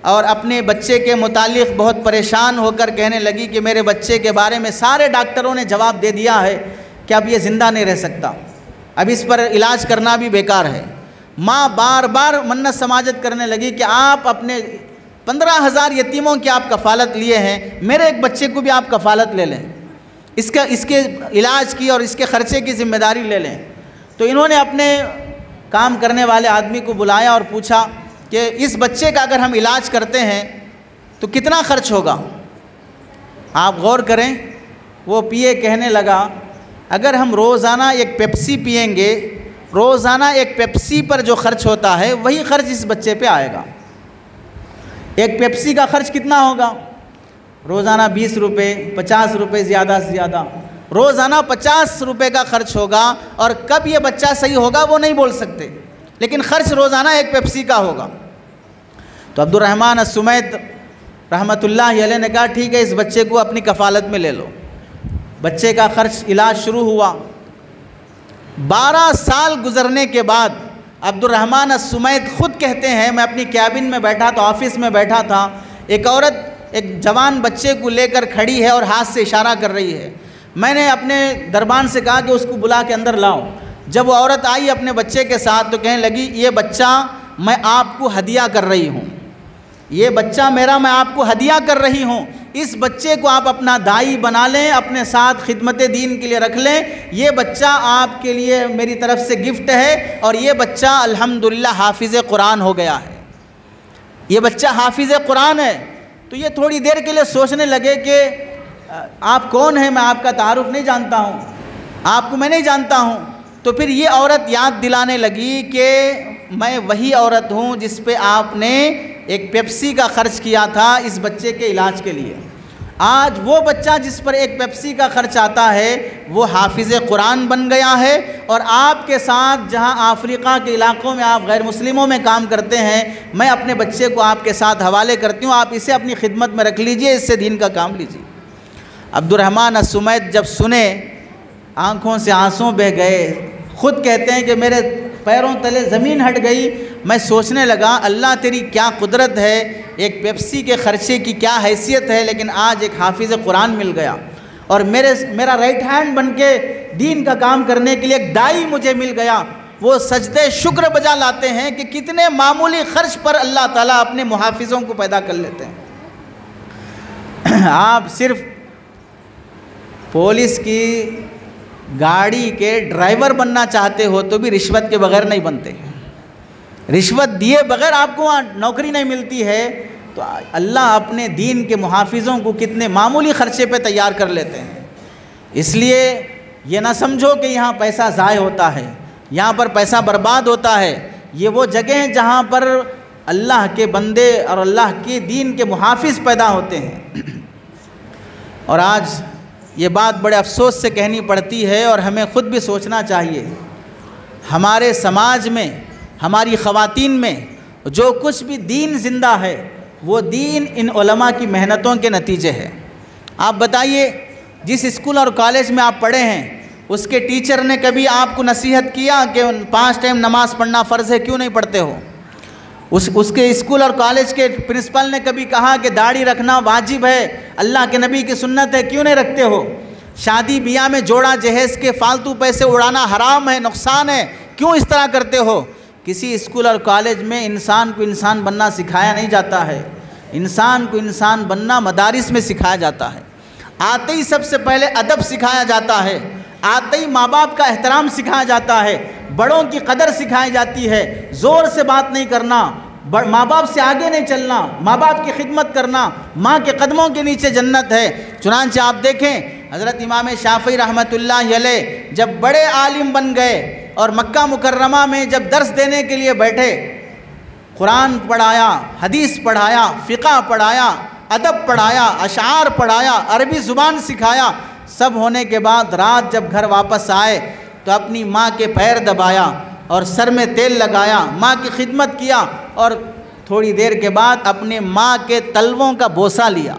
اور اپنے بچے کے متعلق بہت پریشان ہو کر کہنے لگی کہ میرے بچے کے بارے میں سارے ڈاکٹروں نے جواب دے دیا ہے کہ اب یہ زندہ نہیں رہ سکتا، اب اس پر علاج کرنا بھی بیکار ہے۔ ماں بار بار منت سماجت کرنے لگی کہ آپ اپنے 15000 یتیموں کی آپ کفالت لیے ہیں، میرے ایک بچے کو بھی آپ کفالت لے لیں، اس کے علاج کی اور اس کے خرچے کی ذمہ داری لے لیں۔ تو انہوں نے اپنے کام کرنے والے آدمی کو بلایا اور پوچھا کہ اس بچے کا اگر ہم علاج کرتے ہیں تو کتنا خرچ ہوگا؟ آپ غور کریں، وہ پیے کہنے لگا اگر ہم روزانہ ایک پیپسی پئیں گے، روزانہ ایک پیپسی پر جو خرچ ہوتا ہے وہی خرچ اس بچے پہ آئے گا۔ ایک پیپسی کا خرچ کتنا ہوگا؟ روزانہ 20 روپے، 50 روپے زیادہ سے زیادہ، روزانہ 50 روپے کا خرچ ہوگا، اور کب یہ بچہ صحیح ہوگا وہ نہیں بول سکتے، لیکن خرچ روزانہ ایک پیپسی کا ہوگا۔ تو عبد الرحمن السمیت رحمۃ اللہ علیہ نے کہا ٹھیک ہے اس بچے کو اپنی کفالت میں لے لو۔ بچے کا خرچ علاج شروع ہوا۔ 12 سال گزرنے کے بعد عبد الرحمن السمید خود کہتے ہیں میں اپنی کیبن میں بیٹھا تھا، آفس میں بیٹھا تھا، ایک عورت ایک جوان بچے کو لے کر کھڑی ہے اور ہاتھ سے اشارہ کر رہی ہے۔ میں نے اپنے دربان سے کہا کہ اس کو بلا کے اندر لاؤ۔ جب وہ عورت آئی اپنے بچے کے ساتھ تو کہنے لگی یہ بچہ میں آپ کو ہدیہ کر رہی ہوں، یہ بچہ میرا میں آپ کو ہدیہ کر رہی ہوں، اس بچے کو آپ اپنا دائی بنا لیں، اپنے ساتھ خدمت دین کے لیے رکھ لیں، یہ بچہ آپ کے لیے میری طرف سے گفٹ ہے، اور یہ بچہ الحمدللہ حافظ قرآن ہو گیا ہے، یہ بچہ حافظ قرآن ہے۔ تو یہ تھوڑی دیر کے لیے سوچنے لگے کہ آپ کون ہیں، میں آپ کا تعارف نہیں جانتا ہوں، آپ کو میں نہیں جانتا ہوں۔ تو پھر یہ عورت یاد دلانے لگی کہ میں وہی عورت ہوں جس پہ آپ نے ایک پیپسی کا خرچ کیا تھا اس بچے کے علاج کے لیے۔ آج وہ بچہ جس پر ایک پیپسی کا خرچ آتا ہے وہ حافظ قرآن بن گیا ہے، اور آپ کے ساتھ جہاں افریقہ کے علاقوں میں آپ غیر مسلموں میں کام کرتے ہیں، میں اپنے بچے کو آپ کے ساتھ حوالے کرتی ہوں، آپ اسے اپنی خدمت میں رکھ لیجئے، اس سے دین کا کام لیجئے۔ عبد الرحمن السمید جب سنے آنکھوں سے آنسوں بہہ گئے، خود کہتے ہیں کہ میرے پیروں تلے زمین ہٹ گئی، میں سوچنے لگا اللہ تیری کیا قدرت ہے، ایک پیپسی کے خرچے کی کیا حیثیت ہے، لیکن آج ایک حافظ قرآن مل گیا، اور میرا رائٹ ہینڈ بن کے دین کا کام کرنے کے لیے ایک دائی مجھے مل گیا۔ وہ سجدے شکر بجا لاتے ہیں کہ کتنے معمولی خرچ پر اللہ تعالیٰ اپنے محافظوں کو پیدا کر لیتے ہیں۔ آپ صرف پولیس کی گاڑی کے ڈرائیور بننا چاہتے ہو تو بھی رشوت کے بغیر نہیں بنتے، رشوت دیے بغیر آپ کو وہاں نوکری نہیں ملتی ہے۔ تو اللہ اپنے دین کے محافظوں کو کتنے معمولی خرچے پہ تیار کر لیتے ہیں۔ اس لیے یہ نہ سمجھو کہ یہاں پیسہ ضائع ہوتا ہے، یہاں پر پیسہ برباد ہوتا ہے، یہ وہ جگہ ہیں جہاں پر اللہ کے بندے اور اللہ کے دین کے محافظ پیدا ہوتے ہیں۔ اور آج یہ بات بڑے افسوس سے کہنی پڑتی ہے، اور ہمیں خود بھی سوچنا چاہیے، ہمارے سماج میں ہماری خواتین میں جو کچھ بھی دین زندہ ہے وہ دین ان علماء کی محنتوں کے نتیجے ہے۔ آپ بتائیے جس اسکول اور کالج میں آپ پڑھے ہیں اس کے ٹیچر نے کبھی آپ کو نصیحت کیا کہ 5 ٹائم نماز پڑھنا فرض ہے، کیوں نہیں پڑھتے ہو؟ اس کے اسکول اور کالج کے پرنسپل نے کبھی کہا کہ داڑھی رکھنا واجب ہے، اللہ کے نبی کی سنت ہے، کیوں نہیں رکھتے ہو؟ شادی بیاہ میں جوڑا جہیز کے فالتو پیسے اڑانا حرام ہے، نقصان ہے، کیوں اس طرح کرتے ہو؟ کسی اسکول اور کالج میں انسان کو انسان بننا سکھایا نہیں جاتا ہے، انسان کو انسان بننا مدارس میں سکھایا جاتا ہے۔ آتے ہی سب سے پہلے ادب سکھایا جاتا ہے، آتے ہی ماں باپ کا احترام سکھایا جاتا ہے، بڑوں کی قدر سکھائی جاتی ہے، زور سے بات نہیں کرنا، ماں باپ سے آگے نہیں چلنا، ماں باپ کی خدمت کرنا، ماں کے قدموں کے نیچے جنت ہے۔ چنانچہ آپ دیکھیں حضرت امام شافعی رحمۃ اللہ علیہ جب بڑے عالم بن گئے اور مکہ مکرمہ میں جب درس دینے کے لیے بیٹھے، قرآن پڑھایا، حدیث پڑھایا، فقہ پڑھایا، ادب پڑھایا، اشعار پڑھایا، عربی زبان سکھایا، سب ہونے کے بعد رات جب گھر واپس آئے تو اپنی ماں کے پیر دبایا اور سر میں تیل لگایا، ماں کی خدمت کیا، اور تھوڑی دیر کے بعد اپنے ماں کے تلووں کا بوسہ لیا،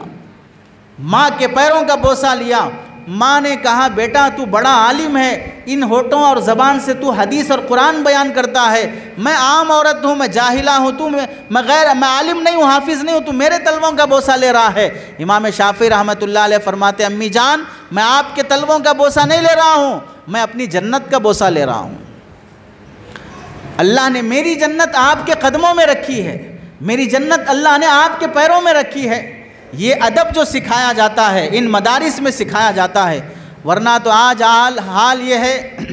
ماں کے پیروں کا بوسہ لیا۔ ماں نے کہا بیٹا تو بڑا عالم ہے، ان ہونٹوں اور زبان سے تو حدیث اور قرآن بیان کرتا ہے، میں عام عورت ہوں، میں جاہلہ ہوں، میں عالم نہیں ہوں، حافظ نہیں ہوں، تو میرے تلووں کا بوسہ لے رہا ہے۔ امام شافعی رحمۃ اللہ علیہ فرماتے امی جان میں آپ کے تلووں کا بوسہ نہیں لے رہا ہوں، میں اپنی جنت کا بوسہ لے رہا ہوں۔ اللہ نے میری جنت آپ کے قدموں میں رکھی ہے، میری جنت اللہ نے آپ کے پیروں میں رکھی ہے۔ یہ ادب جو سکھایا جاتا ہے ان مدارس میں سکھایا جاتا ہے، ورنہ تو آج حال یہ ہے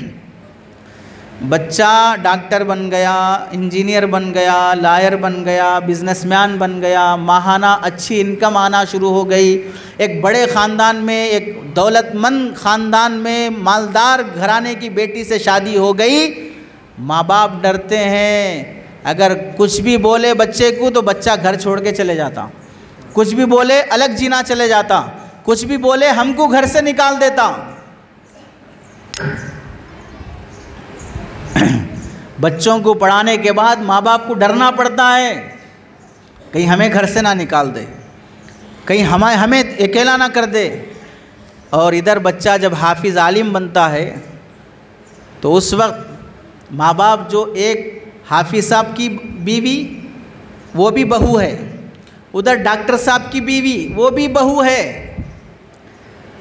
بچہ ڈاکٹر بن گیا، انجینئر بن گیا، لائر بن گیا، بزنس مین بن گیا، ماہانہ اچھی انکم آنا شروع ہو گئی، ایک بڑے خاندان میں، ایک دولت مند خاندان میں مالدار گھرانے کی بیٹی سے شادی ہو گئی، ماں باپ ڈرتے ہیں اگر کچھ بھی بولے بچے کو تو بچہ گھر چھوڑ کے چلے جاتا، کچھ بھی بولے الگ جینا چلے جاتا، کچھ بھی بولے ہم کو گھر سے نکال دیتا۔ بچوں کو پڑھانے کے بعد ماں باپ کو ڈرنا پڑتا ہے کہیں ہمیں گھر سے نہ نکال دے۔ کہیں ہمیں اکیلا نہ کر دے۔ اور ادھر بچہ جب حافظ عالم بنتا ہے تو اس وقت ماں باپ جو ایک حافظ صاحب کی بیوی وہ بھی بہو ہے، ادھر ڈاکٹر صاحب کی بیوی وہ بھی بہو ہے،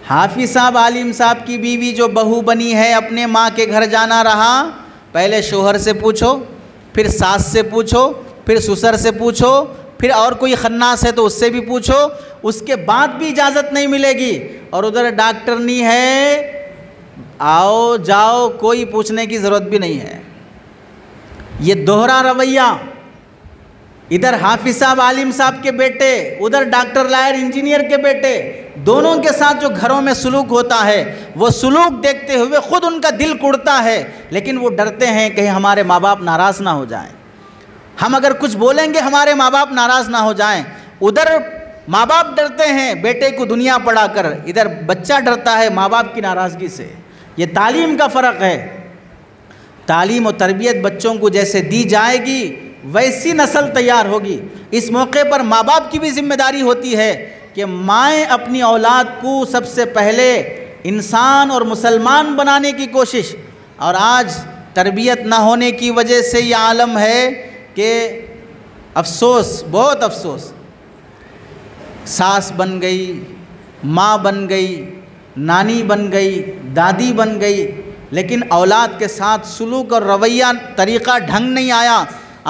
حافظ صاحب عالم صاحب کی بیوی جو بہو بنی ہے اپنے ماں کے گھر جانا رہا، پہلے شوہر سے پوچھو، پھر ساس سے پوچھو، پھر سسر سے پوچھو، پھر اور کوئی خناس ہے تو اس سے بھی پوچھو، اس کے بعد بھی اجازت نہیں ملے گی۔ اور ادھر ڈاکٹرنی ہے، آؤ جاؤ، کوئی پوچھنے کی ضرورت بھی نہیں ہے۔ یہ دوہرا رویہ، ادھر حافظ صاحب عالم صاحب کے بیٹے، ادھر ڈاکٹر لائر انجینئر کے بیٹے، دونوں کے ساتھ جو گھروں میں سلوک ہوتا ہے وہ سلوک دیکھتے ہوئے خود ان کا دل کڑتا ہے، لیکن وہ ڈرتے ہیں کہ ہمارے ماں باپ ناراض نہ ہو جائیں، ہم اگر کچھ بولیں گے ہمارے ماں باپ ناراض نہ ہو جائیں۔ ادھر ماں باپ ڈرتے ہیں بیٹے کو دنیا پڑھا کر، ادھر بچہ ڈرتا ہے ماں باپ کی ناراضگی سے۔ یہ تعلیم کا فرق ہے۔ تعلیم و تربیت بچوں کو جیسے دی جائے گی ویسی نسل تیار ہوگی۔ اس موقع پر ماں باپ کی بھی ذمہ داری ہوتی ہے کہ مائیں اپنی اولاد کو سب سے پہلے انسان اور مسلمان بنانے کی کوشش، اور آج تربیت نہ ہونے کی وجہ سے یہ عالم ہے کہ افسوس، بہت افسوس، ساس بن گئی، ماں بن گئی، نانی بن گئی، دادی بن گئی، لیکن اولاد کے ساتھ سلوک اور رویہ طریقہ ڈھنگ نہیں آیا۔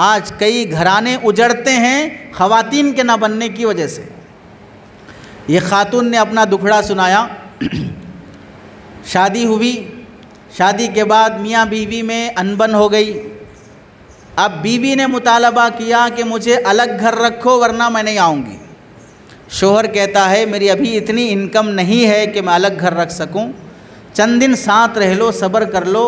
آج کئی گھرانے اجڑتے ہیں خواتین کے نہ بننے کی وجہ سے۔ یہ خاتون نے اپنا دکھڑا سنایا، شادی ہوئی، شادی کے بعد میاں بیوی میں انبن ہو گئی، اب بیوی نے مطالبہ کیا کہ مجھے الگ گھر رکھو ورنہ میں نہیں آؤں گی۔ شوہر کہتا ہے میری ابھی اتنی انکم نہیں ہے کہ میں الگ گھر رکھ سکوں، چند دن ساتھ رہ لو، صبر کر لو،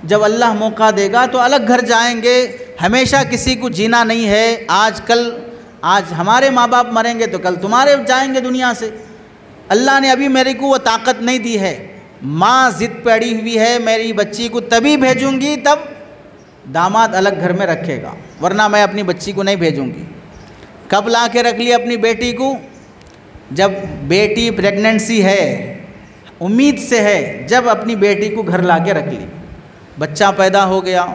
جب اللہ موقع دے گا تو الگ گھر جائیں گے، ہمیشہ کسی کو جینا نہیں ہے، آج ہمارے ماں باپ مریں گے تو کل تمہارے جائیں گے دنیا سے، اللہ نے ابھی میرے کو وہ طاقت نہیں دی ہے۔ ماں ضد پہ اڑی ہوئی ہے میری بچی کو تبھی بھیجوں گی تب داماد الگ گھر میں رکھے گا، ورنہ میں اپنی بچی کو نہیں بھیجوں گی۔ کب لا کے رکھ لی اپنی بیٹی کو؟ جب بیٹی پریگننسی ہے، امید سے ہے، جب اپنی بیٹی کو گھر لا کے رکھ لی، بچہ پیدا ہو گیا،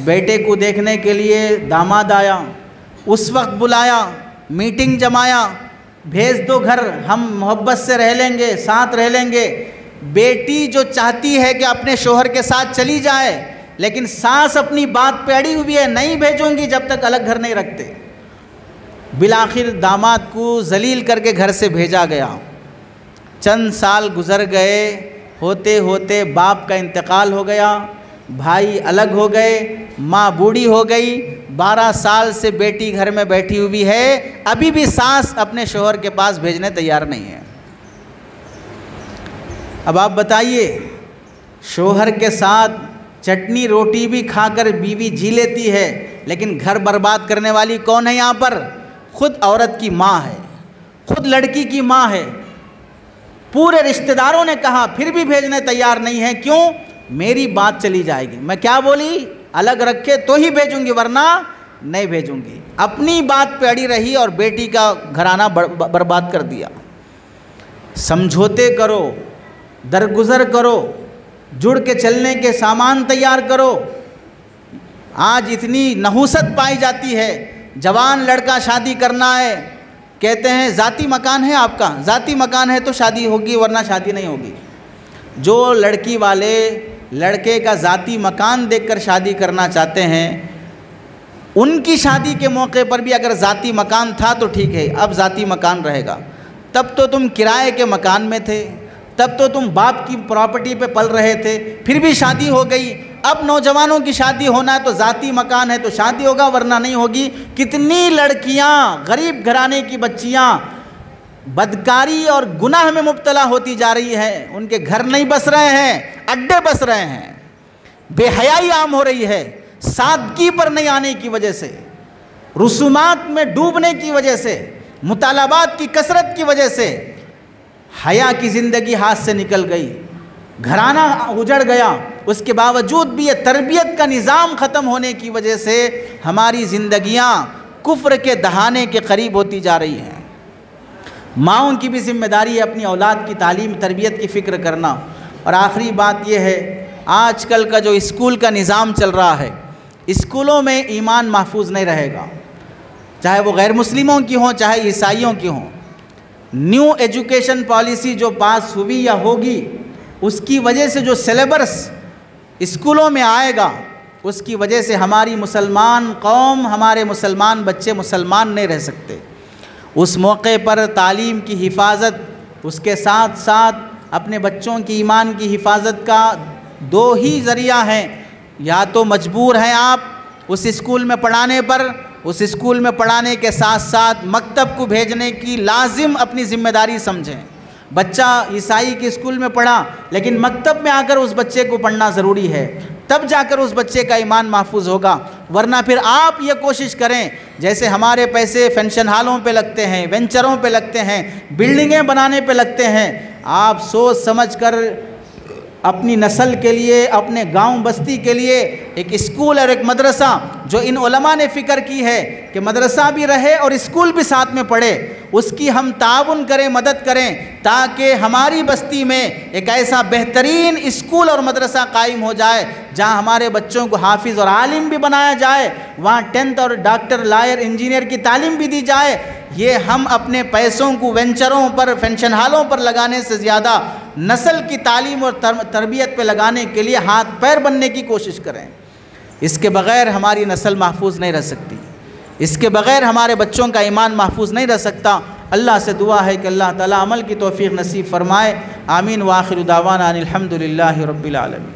بیٹے کو دیکھنے کے لیے داماد آیا، اس وقت بلایا، میٹنگ جمایا، بھیج دو گھر، ہم محبت سے رہ لیں گے، ساتھ رہ لیں گے۔ بیٹی جو چاہتی ہے کہ اپنے شوہر کے ساتھ چلی جائے، لیکن ساس اپنی بات پہ اڑی ہوئی ہے، نہیں بھیجوں گی جب تک الگ گھر نہیں رکھتے۔ بالآخر داماد کو ذلیل کر کے گھر سے بھیجا گیا۔ چند سال گزر گئے، ہوتے ہوتے باپ کا انتقال ہو گیا، بھائی الگ ہو گئے، ماں بوڑھی ہو گئی، 12 سال سے بیٹی گھر میں بیٹھی ہوئی ہے، ابھی بھی ساس اپنے شوہر کے پاس بھیجنے تیار نہیں ہے۔ اب آپ بتائیے، شوہر کے ساتھ چٹنی روٹی بھی کھا کر بیوی جی لیتی ہے، لیکن گھر برباد کرنے والی کون ہے یہاں پر؟ خود عورت کی ماں ہے، خود لڑکی کی ماں ہے۔ پورے رشتہ داروں نے کہا پھر بھی بھیجنے تیار نہیں ہے، کیوں؟ میری بات چلی جائے گی، میں کیا بولی؟ الگ رکھے تو ہی بھیجوں گی ورنہ نہیں بھیجوں گی۔ اپنی بات پہ اڑی رہی اور بیٹی کا گھرانہ برباد کر دیا۔ سمجھوتے کرو، درگزر کرو، جڑ کے چلنے کے سامان تیار کرو۔ آج اتنی نحوست پائی جاتی ہے، جوان لڑکا شادی کرنا ہے، کہتے ہیں ذاتی مکان ہے آپ کا، ذاتی مکان ہے تو شادی ہوگی ورنہ شادی نہیں ہوگی۔ جو لڑکی والے لڑکے کا ذاتی مکان دیکھ کر شادی کرنا چاہتے ہیں، ان کی شادی کے موقع پر بھی اگر ذاتی مکان تھا تو ٹھیک ہے، اب ذاتی مکان رہے گا۔ تب تو تم کرائے کے مکان میں تھے، تب تو تم باپ کی پراپرٹی پہ پل رہے تھے، پھر بھی شادی ہو گئی۔ اب نوجوانوں کی شادی ہونا ہے تو ذاتی مکان ہے تو شادی ہوگا ورنہ نہیں ہوگی۔ کتنی لڑکیاں، غریب گھرانے کی بچیاں بدکاری اور گناہ میں مبتلا ہوتی جا رہی ہیں، ان کے گھر نہیں بس رہے ہیں، اڈے بس رہے ہیں، بے حیائی عام ہو رہی ہے، سادگی پر نہیں آنے کی وجہ سے، رسومات میں ڈوبنے کی وجہ سے، مطالبات کی کثرت کی وجہ سے حیا کی زندگی ہاتھ سے نکل گئی، گھرانہ اجڑ گیا۔ اس کے باوجود بھی یہ تربیت کا نظام ختم ہونے کی وجہ سے ہماری زندگیاں کفر کے دہانے کے قریب ہوتی جا رہی ہیں۔ ماؤں کی بھی ذمہ داری ہے اپنی اولاد کی تعلیم تربیت کی فکر کرنا۔ اور آخری بات یہ ہے، آج کل کا جو اسکول کا نظام چل رہا ہے، اسکولوں میں ایمان محفوظ نہیں رہے گا، چاہے وہ غیر مسلموں کی ہوں چاہے عیسائیوں کی ہوں۔ نیو ایجوکیشن پالیسی جو پاس ہوئی یا ہوگی، اس کی وجہ سے جو سلیبس اسکولوں میں آئے گا، اس کی وجہ سے ہماری مسلمان قوم، ہمارے مسلمان بچے مسلمان نہیں رہ سکتے۔ اس موقع پر تعلیم کی حفاظت، اس کے ساتھ ساتھ اپنے بچوں کی ایمان کی حفاظت کا دو ہی ذریعہ ہیں، یا تو مجبور ہیں آپ اس اسکول میں پڑھانے پر، اس اسکول میں پڑھانے کے ساتھ ساتھ مکتب کو بھیجنے کی لازم اپنی ذمہ داری سمجھیں۔ بچہ عیسائی کے اسکول میں پڑھا، لیکن مکتب میں آ کر اس بچے کو پڑھنا ضروری ہے، تب جا کر اس بچے کا ایمان محفوظ ہوگا۔ ورنہ پھر آپ یہ کوشش کریں، جیسے ہمارے پیسے فنکشن ہالوں پہ لگتے ہیں، وینچروں پہ لگتے ہیں، بلڈنگیں بنانے پہ لگتے ہیں، آپ سوچ سمجھ کر اپنی نسل کے لیے، اپنے گاؤں بستی کے لیے ایک اسکول اور ایک مدرسہ، جو ان علماء نے فکر کی ہے کہ مدرسہ بھی رہے اور اسکول بھی ساتھ میں پڑھے، اس کی ہم تعاون کریں، مدد کریں، تاکہ ہماری بستی میں ایک ایسا بہترین اسکول اور مدرسہ قائم ہو جائے جہاں ہمارے بچوں کو حافظ اور عالم بھی بنایا جائے، وہاں 10th اور ڈاکٹر، لائر، انجینئر کی تعلیم بھی دی جائے۔ یہ ہم اپنے پیسوں کو وینچروں پر، فنکشن ہالوں پر لگانے سے زیادہ نسل کی تعلیم اور تربیت پہ لگانے کے لیے ہاتھ پیر بننے کی کوشش کریں۔ اس کے بغیر ہماری نسل محفوظ نہیں رہ سکتی، اس کے بغیر ہمارے بچوں کا ایمان محفوظ نہیں رہ سکتا۔ اللہ سے دعا ہے کہ اللہ تعالیٰ عمل کی توفیق نصیب فرمائے۔ آمین۔ وآخر دعوانا ان الحمد للہ رب العالمین۔